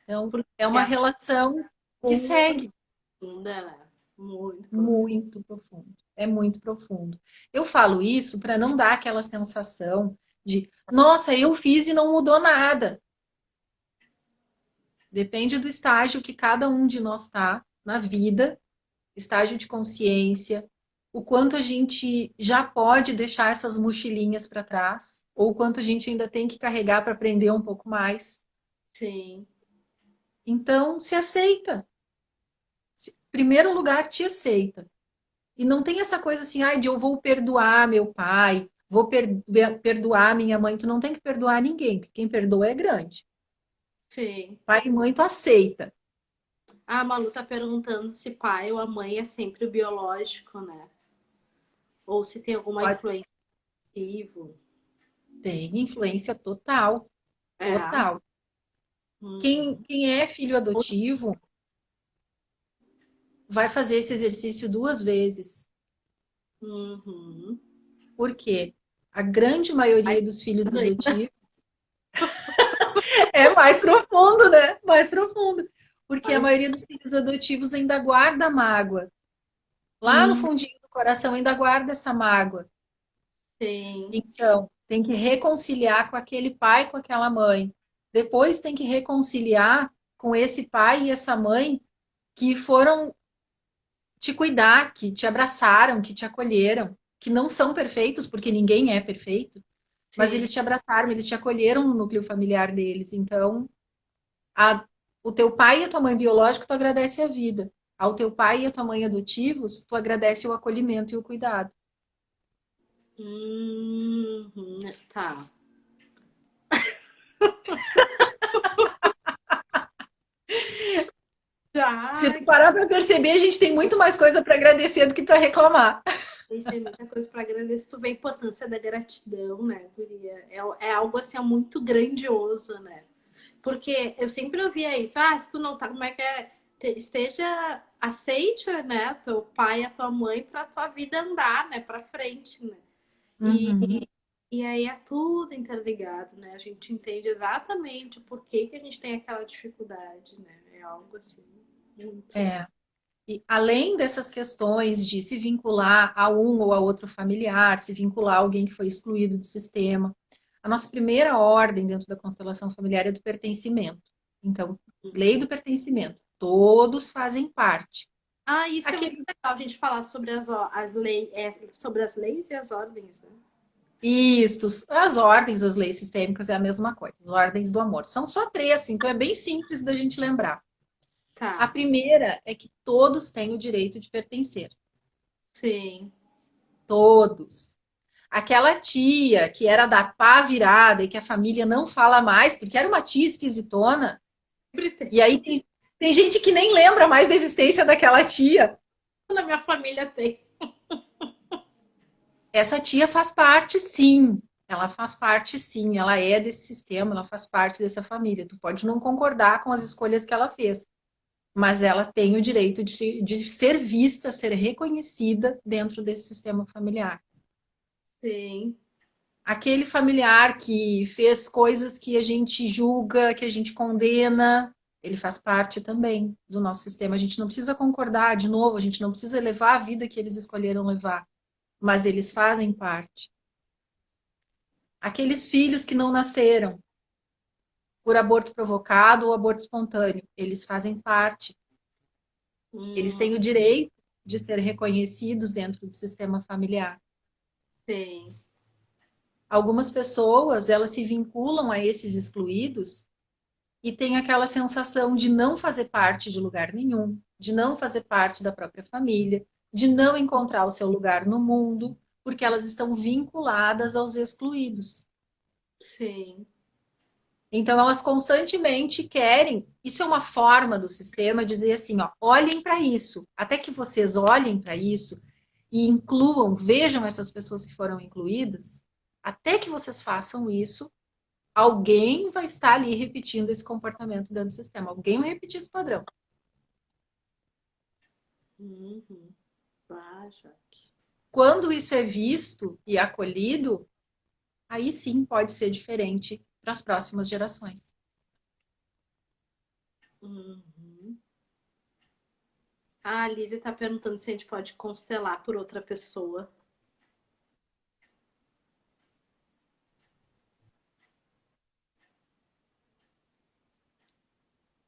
Então, Porque é uma é relação que muito segue. profunda, né? Muito profunda. Muito profundo. É muito profundo. Eu falo isso para não dar aquela sensação de, nossa, eu fiz e não mudou nada. Depende do estágio que cada um de nós está na vida, estágio de consciência, o quanto a gente já pode deixar essas mochilinhas para trás, ou o quanto a gente ainda tem que carregar para aprender um pouco mais. Sim. Então, se aceita. Primeiro lugar, te aceita. E não tem essa coisa assim, de eu vou perdoar meu pai, vou perdoar minha mãe. Tu não tem que perdoar ninguém, porque quem perdoa é grande. Sim. Pai e mãe, tu aceita. A Malu tá perguntando se pai ou a mãe é sempre o biológico, né? Ou se tem alguma Pode influência ativa. ter influência total, É. total. Uhum. Quem é filho adotivo vai fazer esse exercício 2 vezes. Uhum. Por quê? A grande maioria Mas dos filhos ainda. adotivos é mais profundo, né? Mais profundo. Porque a Mas... maioria dos filhos adotivos ainda guarda mágoa. Lá no Uhum. fundinho do coração ainda guarda essa mágoa. Sim. Então, tem que reconciliar com aquele pai, com aquela mãe. Depois tem que reconciliar com esse pai e essa mãe que foram te cuidar, que te abraçaram, que te acolheram, que não são perfeitos, porque ninguém é perfeito, mas Sim. eles te abraçaram, eles te acolheram no núcleo familiar deles. Então, a, o teu pai e a tua mãe biológica, tu agradece a vida. Ao teu pai e a tua mãe adotivos, tu agradece o acolhimento e o cuidado. Uhum. Tá. Se Já. tu parar para perceber, a gente tem muito mais coisa para agradecer do que para reclamar. A gente tem muita coisa para agradecer. Tu vê a importância da gratidão, né, guria? É algo assim é muito grandioso, né? Porque eu sempre ouvia isso. Ah, se tu não tá, como é que é? Esteja aceite, né, teu pai e a tua mãe para tua vida andar, né, para frente, né? E, Uhum. e aí é tudo interligado, né? A gente entende exatamente o porquê que a gente tem aquela dificuldade, né? É algo assim muito. É. E além dessas questões de se vincular a um ou a outro familiar, se vincular a alguém que foi excluído do sistema, a nossa primeira ordem dentro da constelação familiar é do pertencimento. Então, lei do pertencimento. Todos fazem parte. Ah, isso é muito Aquele... legal a gente falar sobre as leis, sobre as leis e as ordens, né? Isto, as ordens, as leis sistêmicas é a mesma coisa. As ordens do amor. São só três, então é bem simples da gente lembrar. A Tá. primeira é que todos têm o direito de pertencer. Sim. Todos. Aquela tia que era da pá virada e que a família não fala mais, porque era uma tia esquisitona, Sempre tem. e aí tem gente que nem lembra mais da existência daquela tia. Na minha família tem. Essa tia faz parte, sim. Ela faz parte, sim. Ela é desse sistema, ela faz parte dessa família. Tu pode não concordar com as escolhas que ela fez, mas ela tem o direito de ser vista, ser reconhecida dentro desse sistema familiar. Sim. Aquele familiar que fez coisas que a gente julga, que a gente condena. Ele faz parte também do nosso sistema. A gente não precisa concordar de novo, a gente não precisa levar a vida que eles escolheram levar, mas eles fazem parte. Aqueles filhos que não nasceram por aborto provocado ou aborto espontâneo, eles fazem parte. Eles têm o direito de ser reconhecidos dentro do sistema familiar. Sim. Algumas pessoas, elas se vinculam a esses excluídos e têm aquela sensação de não fazer parte de lugar nenhum, de não fazer parte da própria família, de não encontrar o seu lugar no mundo, porque elas estão vinculadas aos excluídos. Sim. Então, elas constantemente querem, isso é uma forma do sistema dizer assim, ó, olhem para isso, até que vocês olhem para isso e incluam, vejam essas pessoas que foram incluídas, até que vocês façam isso, alguém vai estar ali repetindo esse comportamento dentro do sistema, alguém vai repetir esse padrão. Uhum. Ah, Jaque. Quando isso é visto e acolhido, aí sim pode ser diferente para as próximas gerações. Uhum. A Lizzie está perguntando se a gente pode constelar por outra pessoa.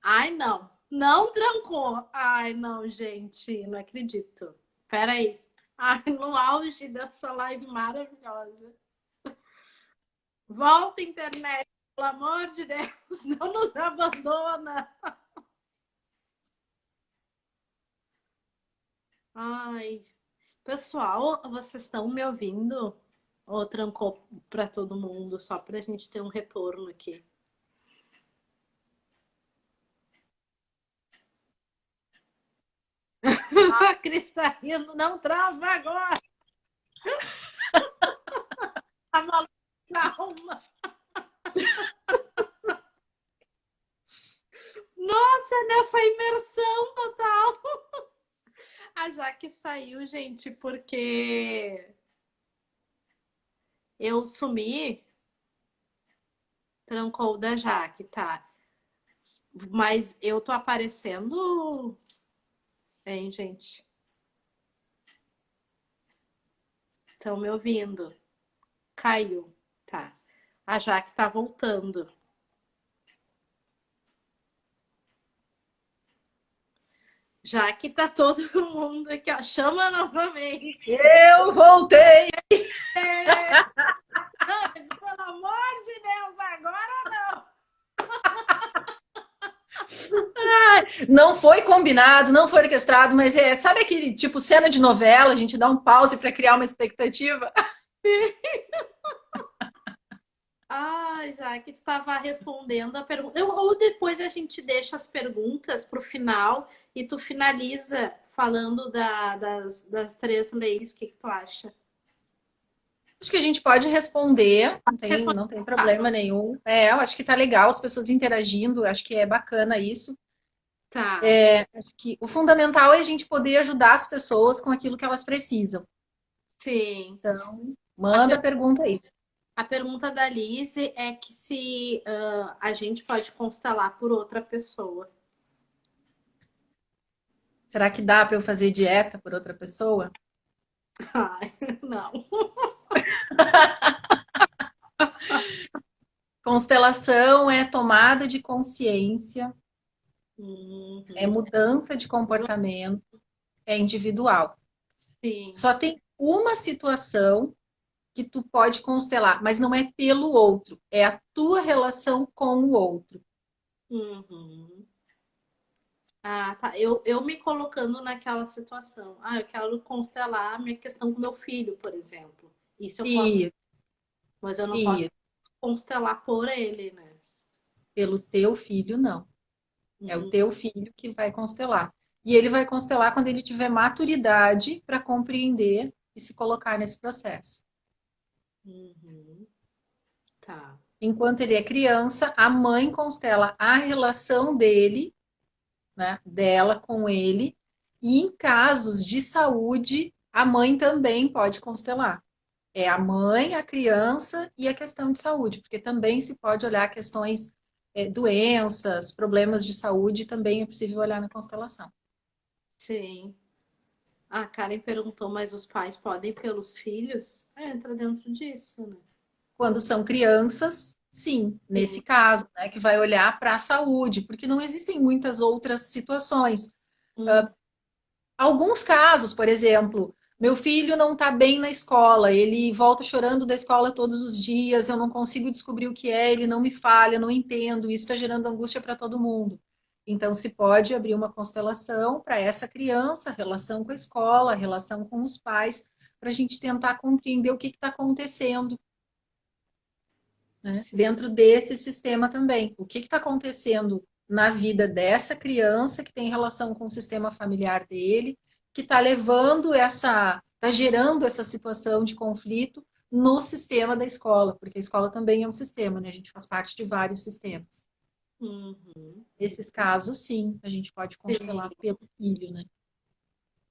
Ai, não. Não trancou. Ai, não, gente. Não acredito. Pera aí. Ai, no auge dessa live maravilhosa. Volta, internet. Pelo amor de Deus. Não nos abandona. Ai. Pessoal, vocês estão me ouvindo? Ou trancou para todo mundo? Só para a gente ter um retorno aqui. A Cris tá rindo, não trava agora. A Malu, calma. Nossa, nessa imersão total. A Jaque saiu, gente, porque eu sumi. Trancou da Jaque, tá. Mas eu tô aparecendo, hein, gente? Estão me ouvindo? Caiu, tá. A Jaque tá voltando. Já que tá todo mundo aqui, ó, chama novamente. Eu voltei! Não, pelo amor de Deus, agora não. Não foi combinado, não foi orquestrado, mas sabe aquele tipo cena de novela, a gente dá um pause para criar uma expectativa? Já que estava respondendo a pergunta. Ou depois a gente deixa as perguntas para o final e tu finaliza falando das 3 leis. O que tu acha? Acho que a gente pode responder, não tem problema nenhum. Eu acho que tá legal as pessoas interagindo, acho que é bacana isso. Tá. Acho que o fundamental é a gente poder ajudar as pessoas com aquilo que elas precisam. Sim. Então, manda a pergunta aí. A pergunta da Liz é que se a gente pode constelar por outra pessoa. Será que dá para eu fazer dieta por outra pessoa? Ai, não. Constelação é tomada de consciência, é Uhum. mudança de comportamento, é individual. Sim. Só tem uma situação que tu pode constelar, mas não é pelo outro, é a tua relação com o outro. Uhum. Ah, tá. Eu me colocando naquela situação. Eu quero constelar a minha questão com meu filho, por exemplo. Isso eu posso, E, mas eu não posso e constelar por ele, né? pelo teu filho, não. É o Uhum. teu filho que vai constelar. E ele vai constelar quando ele tiver maturidade para compreender e se colocar nesse processo. Uhum. Tá. Enquanto ele é criança, a mãe constela a relação dele, né, dela com ele, e em casos de saúde, a mãe também pode constelar. É a mãe, a criança e a questão de saúde, porque também se pode olhar questões doenças, problemas de saúde, também é possível olhar na constelação. Sim. A Karen perguntou, mas os pais podem pelos filhos? Entra dentro disso, né? Quando são crianças, sim, Sim. nesse caso, né, que vai olhar para a saúde, porque não existem muitas outras situações. Uhum. Alguns casos, por exemplo, meu filho não está bem na escola, ele volta chorando da escola todos os dias, eu não consigo descobrir o que é, ele não me fala, eu não entendo, isso está gerando angústia para todo mundo. Então, se pode abrir uma constelação para essa criança, a relação com a escola, a relação com os pais, para a gente tentar compreender o que está acontecendo, né? Sim. Dentro desse sistema também. O que está acontecendo na vida dessa criança que tem relação com o sistema familiar dele, que está levando está gerando essa situação de conflito no sistema da escola, porque a escola também é um sistema, né? A gente faz parte de vários sistemas. Uhum. Nesses casos, sim, a gente pode Sim. constelar pelo filho, né?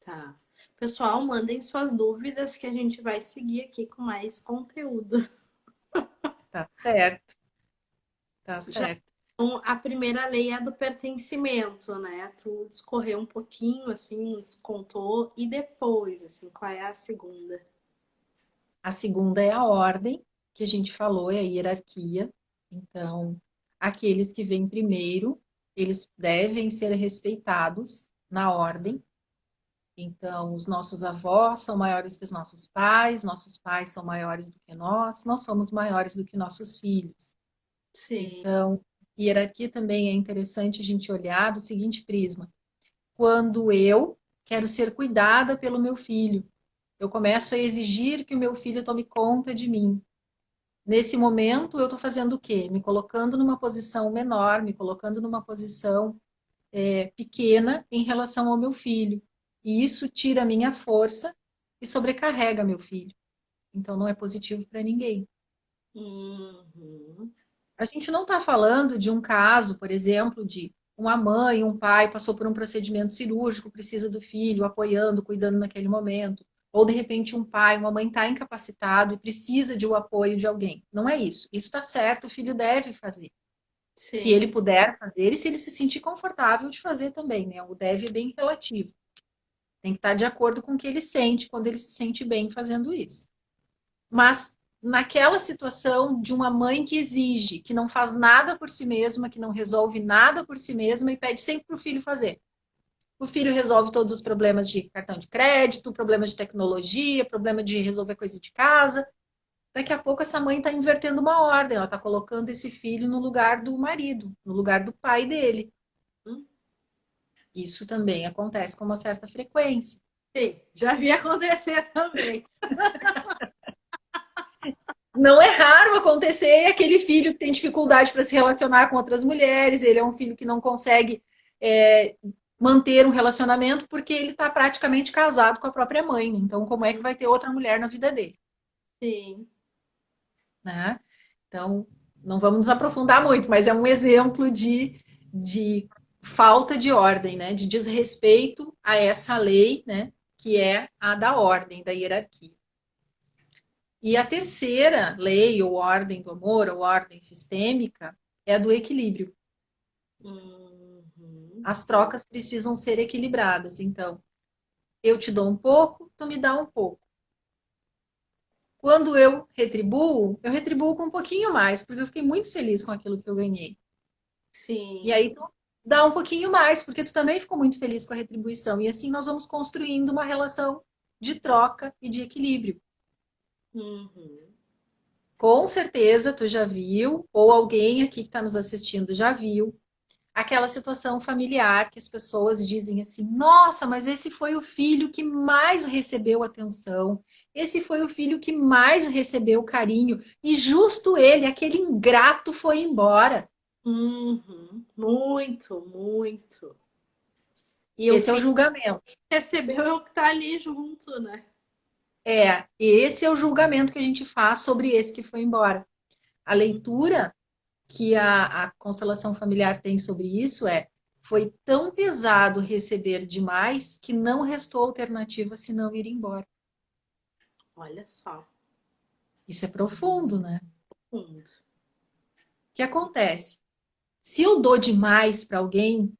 Tá. Pessoal, mandem suas dúvidas que a gente vai seguir aqui com mais conteúdo. Tá certo, tá Já certo. então, a primeira lei é a do pertencimento, né? Tu discorreu um pouquinho, assim, nos contou. E depois, assim, qual é a segunda? A segunda é a ordem, que a gente falou, é a hierarquia. Então, aqueles que vêm primeiro, eles devem ser respeitados na ordem. Então, os nossos avós são maiores que os nossos pais são maiores do que nós somos maiores do que nossos filhos. Sim. Então, hierarquia também é interessante a gente olhar do seguinte prisma: quando eu quero ser cuidada pelo meu filho, eu começo a exigir que o meu filho tome conta de mim. Nesse momento, eu estou fazendo o quê? Me colocando numa posição menor, me colocando numa posição pequena em relação ao meu filho. E isso tira a minha força e sobrecarrega meu filho. Então, não é positivo para ninguém. Uhum. A gente não está falando de um caso, por exemplo, de uma mãe, um pai passou por um procedimento cirúrgico, precisa do filho, apoiando, cuidando naquele momento. Ou, de repente, um pai, uma mãe está incapacitado e precisa de o apoio de alguém. Não é isso. Isso está certo, o filho deve fazer. Se Sim. ele puder fazer e se ele se sentir confortável de fazer também, né? O deve é bem relativo. Tem que estar de acordo com o que ele sente quando ele se sente bem fazendo isso. Mas naquela situação de uma mãe que exige, que não faz nada por si mesma, que não resolve nada por si mesma e pede sempre para o filho fazer. O filho resolve todos os problemas de cartão de crédito, problemas de tecnologia, problema de resolver coisa de casa. Daqui a pouco essa mãe está invertendo uma ordem, ela está colocando esse filho no lugar do marido, no lugar do pai dele. Isso também acontece com uma certa frequência. Sim, já vi acontecer também. Não é raro acontecer aquele filho que tem dificuldade para se relacionar com outras mulheres, ele é um filho que não consegue manter um relacionamento porque ele está praticamente casado com a própria mãe. Então, como é que vai ter outra mulher na vida dele? Sim. Né? Então, não vamos nos aprofundar muito, mas é um exemplo de falta de ordem, né? De desrespeito a essa lei, né? Que é a da ordem, da hierarquia. E a terceira lei, ou ordem do amor, ou ordem sistêmica, é a do equilíbrio. Uhum. As trocas precisam ser equilibradas. Então, eu te dou um pouco, tu me dá um pouco. Quando eu retribuo com um pouquinho mais, porque eu fiquei muito feliz com aquilo que eu ganhei. E Sim. aí tu dá um pouquinho mais, porque tu também ficou muito feliz com a retribuição. E assim nós vamos construindo uma relação de troca e de equilíbrio. Uhum. Com certeza tu já viu, ou alguém aqui que está nos assistindo já viu, aquela situação familiar que as pessoas dizem assim: nossa, mas esse foi o filho que mais recebeu atenção, esse foi o filho que mais recebeu carinho, e justo ele, aquele ingrato, foi embora. Uhum. Muito, muito. E o Esse é o filho julgamento. recebeu é o que tá ali junto, né? Esse é o julgamento que a gente faz sobre esse que foi embora. A leitura que a constelação familiar tem sobre isso é: foi tão pesado receber demais que não restou alternativa senão ir embora. Olha só. Isso é profundo, né? Fundo. O que acontece? Se eu dou demais para alguém,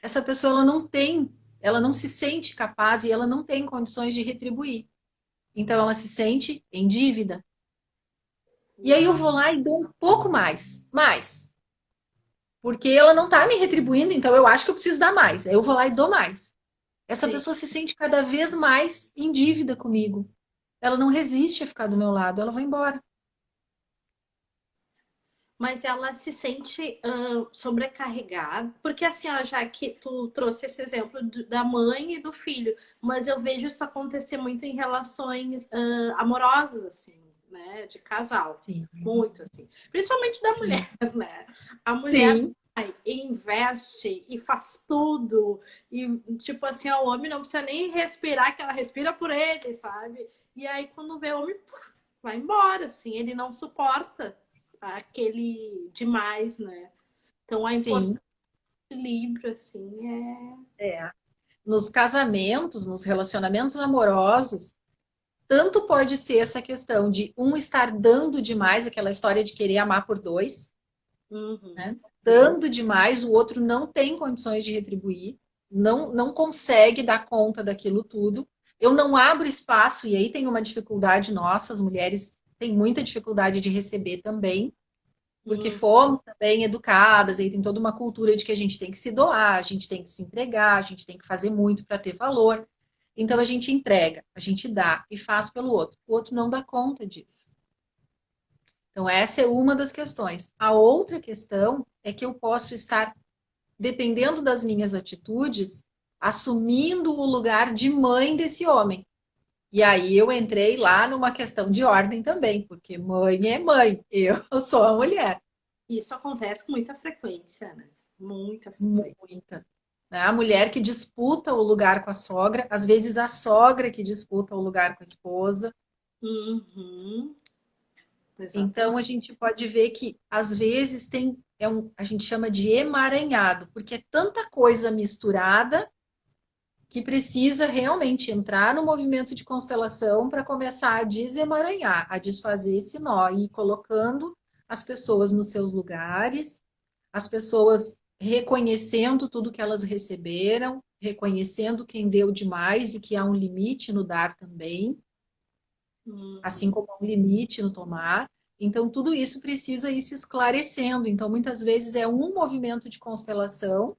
essa pessoa ela não se sente capaz e ela não tem condições de retribuir. Então ela se sente em dívida. E aí eu vou lá e dou um pouco mais. Porque ela não está me retribuindo, então eu acho que eu preciso dar mais. Aí eu vou lá e dou mais. Essa Sim. pessoa se sente cada vez mais em dívida comigo. Ela não resiste a ficar do meu lado, ela vai embora. Mas ela se sente sobrecarregada, porque assim, ó, já que tu trouxe esse exemplo da mãe e do filho, mas eu vejo isso acontecer muito em relações amorosas, assim, né, de casal, Sim, muito assim, principalmente da sim, mulher, né? A mulher sim, vai e investe e faz tudo, e tipo assim, ó, o homem não precisa nem respirar, que ela respira por ele, sabe? E aí quando vê o homem, puf, vai embora, assim, ele não suporta aquele demais, né? Então a importância sim. do equilíbrio, assim, É. Nos casamentos, nos relacionamentos amorosos, tanto pode ser essa questão de um estar dando demais, aquela história de querer amar por dois, né? Uhum. Dando demais, o outro não tem condições de retribuir, não consegue dar conta daquilo tudo. Eu não abro espaço, e aí tem uma dificuldade nossa, as mulheres têm muita dificuldade de receber também, porque Uhum. fomos também educadas, aí tem toda uma cultura de que a gente tem que se doar, a gente tem que se entregar, a gente tem que fazer muito para ter valor. Então a gente entrega, a gente dá e faz pelo outro. O outro não dá conta disso. Então essa é uma das questões. A outra questão é que eu posso estar, dependendo das minhas atitudes, assumindo o lugar de mãe desse homem. E aí eu entrei lá numa questão de ordem também, porque mãe é mãe, eu sou a mulher. Isso acontece com muita frequência, né? Muita frequência. Muita. Né? A mulher que disputa o lugar com a sogra, às vezes a sogra que disputa o lugar com a esposa. Uhum. Então Exatamente. a gente pode ver que às vezes a gente chama de emaranhado, porque é tanta coisa misturada que precisa realmente entrar no movimento de constelação para começar a desemaranhar, a desfazer esse nó e ir colocando as pessoas nos seus lugares, as pessoas reconhecendo tudo que elas receberam, reconhecendo quem deu demais e que há um limite no dar também, assim Uhum. como há um limite no tomar. Então, tudo isso precisa ir se esclarecendo. Então, muitas vezes é um movimento de constelação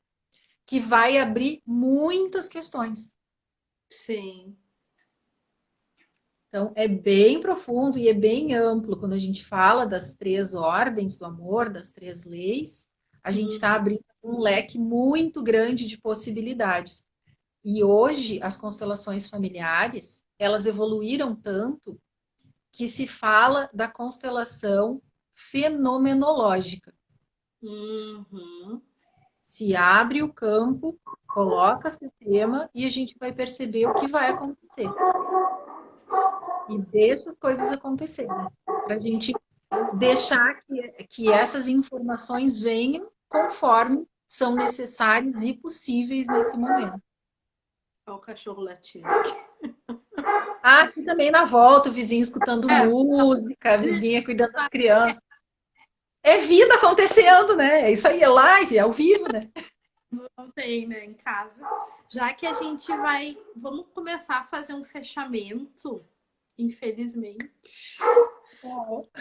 que vai abrir muitas questões. Sim. Então, é bem profundo e é bem amplo. Quando a gente fala das três ordens do amor, das três leis, a gente está Uhum. abrindo um leque muito grande de possibilidades. E hoje, as constelações familiares, elas evoluíram tanto que se fala da constelação fenomenológica. Uhum. Se abre o campo, coloca-se o tema e a gente vai perceber o que vai acontecer. E deixa as coisas acontecerem. Para a gente deixar que essas informações venham conforme são necessárias e possíveis nesse momento. Olha o cachorro latindo. Ah, aqui também na volta, o vizinho escutando É, música, a eles vizinha cuidando das crianças. É vida acontecendo, né? É isso aí, é live, é ao vivo, né? não tem, né, em casa. Já que a gente vai, vamos começar a fazer um fechamento, infelizmente.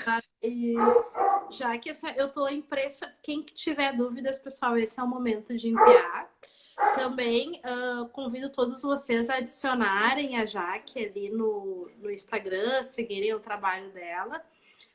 Mas já que eu tô impressa, quem que tiver dúvidas, pessoal, esse é o momento de enviar. Também convido todos vocês a adicionarem a Jaque ali no Instagram, seguirem o trabalho dela,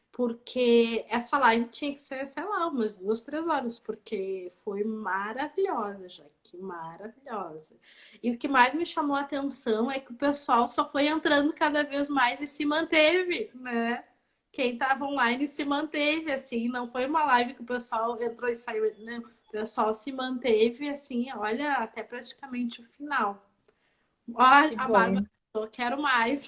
porque essa live tinha que ser, sei lá, umas 2, 3 horas, porque foi maravilhosa, Jaque, maravilhosa. E o que mais me chamou a atenção é que o pessoal só foi entrando cada vez mais e se manteve, né? Quem estava online se manteve, assim, não foi uma live que o pessoal entrou e saiu, né? O pessoal se manteve, assim, olha, até praticamente o final. Olha, Que a Bárbara, bom. eu quero mais.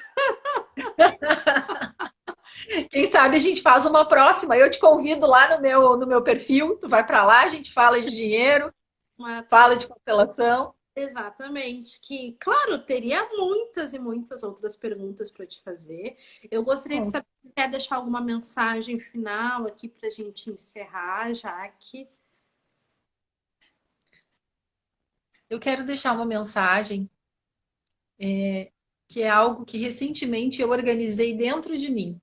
Quem sabe a gente faz uma próxima. Eu te convido lá no meu perfil, tu vai para lá, a gente fala de dinheiro, Mas tá fala bom. de constelação. Exatamente. Que, claro, teria muitas e muitas outras perguntas para te fazer. Eu gostaria de Bom, saber se quer deixar alguma mensagem final aqui para a gente encerrar, já que. eu quero deixar uma mensagem que é algo que recentemente eu organizei dentro de mim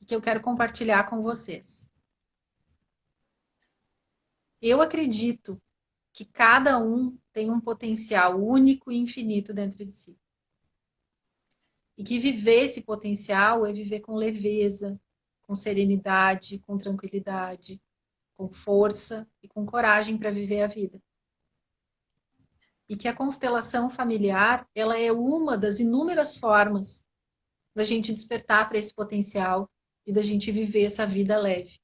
e que eu quero compartilhar com vocês. Eu acredito que cada um tem um potencial único e infinito dentro de si. E que viver esse potencial é viver com leveza, com serenidade, com tranquilidade, com força e com coragem para viver a vida. E que a constelação familiar, ela é uma das inúmeras formas da gente despertar para esse potencial e da gente viver essa vida leve.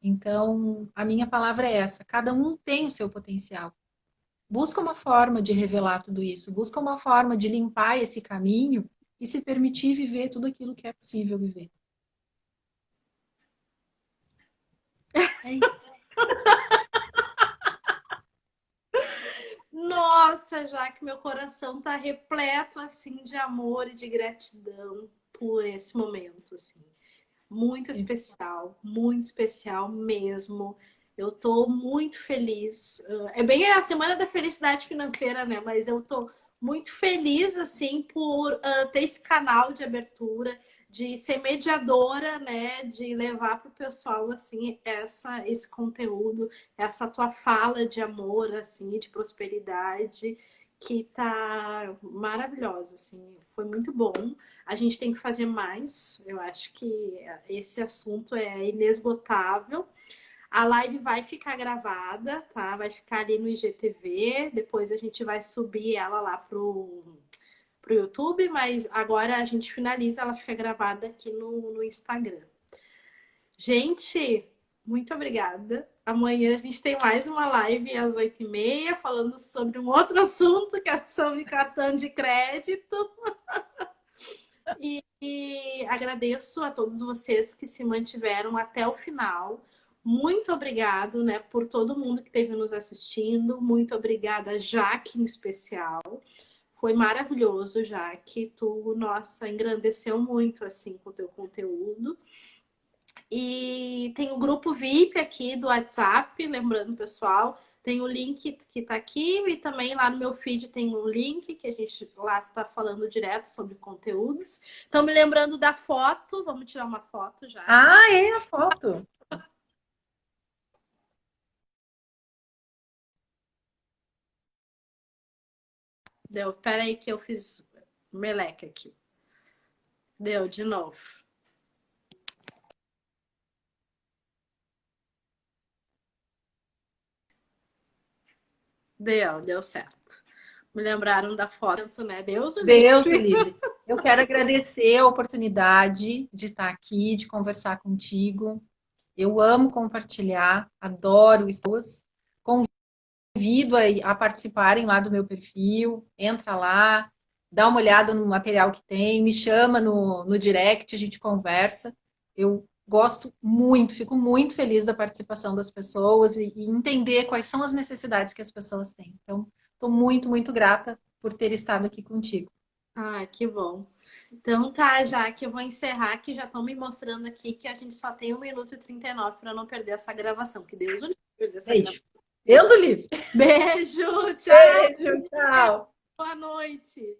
Então, a minha palavra é essa: cada um tem o seu potencial. Busca uma forma de revelar tudo isso, busca uma forma de limpar esse caminho e se permitir viver tudo aquilo que é possível viver. É isso. Nossa, já que meu coração tá repleto assim de amor e de gratidão por esse momento, assim. Muito especial mesmo. Eu tô muito feliz. É bem a semana da felicidade financeira, né? Mas eu tô muito feliz assim por ter esse canal de abertura, de ser mediadora, né? De levar para o pessoal assim esse conteúdo, essa tua fala de amor, assim, de prosperidade, que tá maravilhosa, assim. Foi muito bom. A gente tem que fazer mais. Eu acho que esse assunto é inesgotável. A live vai ficar gravada, tá? Vai ficar ali no IGTV. Depois a gente vai subir ela lá pro YouTube, mas agora a gente finaliza, ela fica gravada aqui no Instagram. Gente, muito obrigada. Amanhã a gente tem mais uma live às 8h30, falando sobre um outro assunto, que é sobre cartão de crédito. E agradeço a todos vocês que se mantiveram até o final. Muito obrigado, né, por todo mundo que esteve nos assistindo. Muito obrigada, Jaque, em especial. Foi maravilhoso, Jaque. Tu, nossa, engrandeceu muito, assim, com o teu conteúdo. E tem o grupo VIP aqui do WhatsApp, lembrando, pessoal, tem o link que está aqui e também lá no meu feed tem um link que a gente lá está falando direto sobre conteúdos. Estão me lembrando da foto, vamos tirar uma foto já aqui. Ah, é a foto. Deu, pera aí que eu fiz meleca aqui. Deu de novo. Deu certo. Me lembraram da foto, né? Deus o Deus o livre. livre. Eu quero agradecer a oportunidade de estar aqui, de conversar contigo. Eu amo compartilhar, adoro pessoas. Convido a participarem lá do meu perfil. Entra lá, dá uma olhada no material que tem, me chama no direct, a gente conversa. Eu gosto muito, fico muito feliz da participação das pessoas e entender quais são as necessidades que as pessoas têm. Então, estou muito, muito grata por ter estado aqui contigo. Ah, que bom. Então tá, já que eu vou encerrar, que já estão me mostrando aqui que a gente só tem 1 minuto e 39 para não perder essa gravação. Que Deus o livre perder essa gravação. Deus o livre. Beijo, tchau, Beijo, tchau. boa noite.